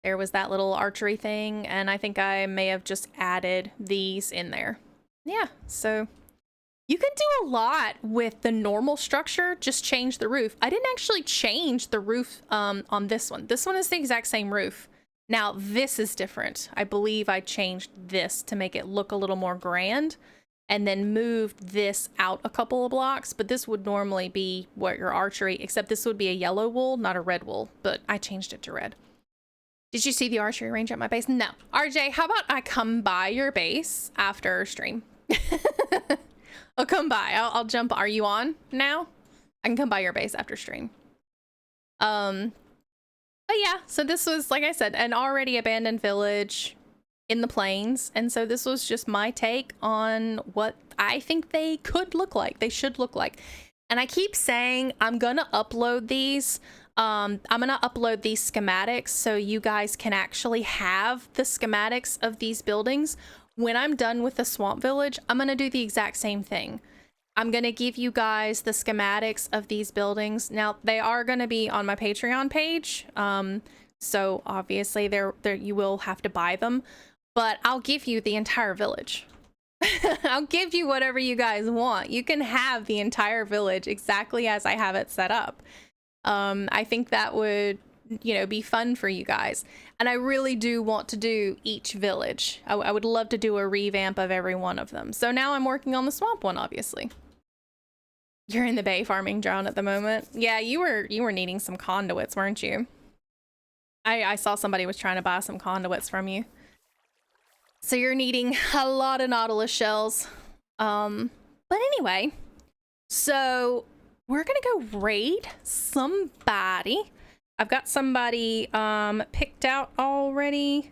There was that little archery thing, and I think I may have just added these in there. Yeah, so you can do a lot with the normal structure, just change the roof. I didn't actually change the roof on this one. This one is the exact same roof. Now, this is different. I believe I changed this to make it look a little more grand, and then moved this out a couple of blocks, but this would normally be what your archery, except this would be a yellow wool, not a red wool, but I changed it to red. Did you see the archery range at my base? No. RJ, how about I come by your base after stream? I'll come by. I'll jump. Are you on now? I can come by your base after stream. But yeah, so this was, like I said, an already abandoned village in the plains. And so this was just my take on what I think they could look like. They should look like. And I keep saying I'm gonna upload these. I'm gonna upload these schematics so you guys can actually have the schematics of these buildings. When I'm done with the swamp village, I'm gonna do the exact same thing. I'm gonna give you guys the schematics of these buildings. Now, they are gonna be on my Patreon page. So obviously you will have to buy them, but I'll give you the entire village. I'll give you whatever you guys want. You can have the entire village exactly as I have it set up. I think that would, you know, be fun for you guys. And I really do want to do each village. I would love to do a revamp of every one of them. So now I'm working on the swamp one, obviously. You're in the bay farming drown at the moment. Yeah, you were needing some conduits, weren't you? I saw somebody was trying to buy some conduits from you. So you're needing a lot of Nautilus shells. But anyway, so we're gonna go raid somebody. I've got somebody picked out already.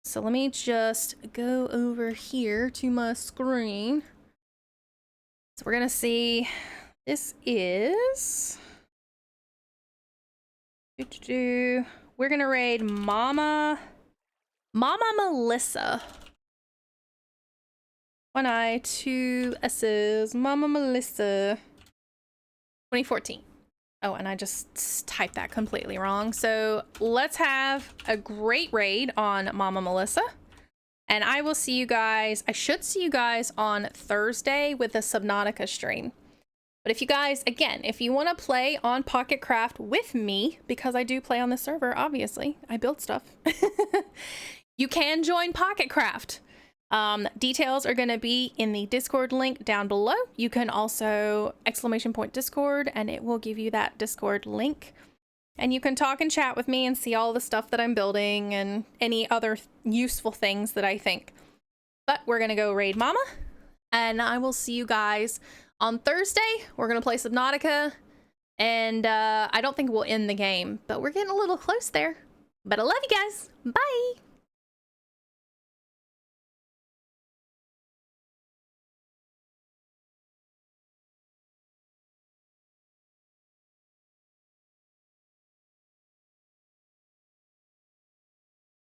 So let me just go over here to my screen. So we're gonna see, this is... We're gonna raid Mama Melissa. One I, two S's, Mama Melissa. 2014. Oh, and I just typed that completely wrong. So let's have a great raid on Mama Melissa. And I will see you guys, I should see you guys on Thursday with a Subnautica stream. But if you guys, again, if you want to play on Pocket Craft with me, because I do play on the server, obviously, I build stuff. You can join Pocket Craft. Details are going to be in the Discord link down below. You can also !Discord and it will give you that Discord link. And you can talk and chat with me and see all the stuff that I'm building and any other useful things that I think. But we're going to go raid Mama. And I will see you guys on Thursday. We're going to play Subnautica. And I don't think we'll end the game. But we're getting a little close there. But I love you guys. Bye.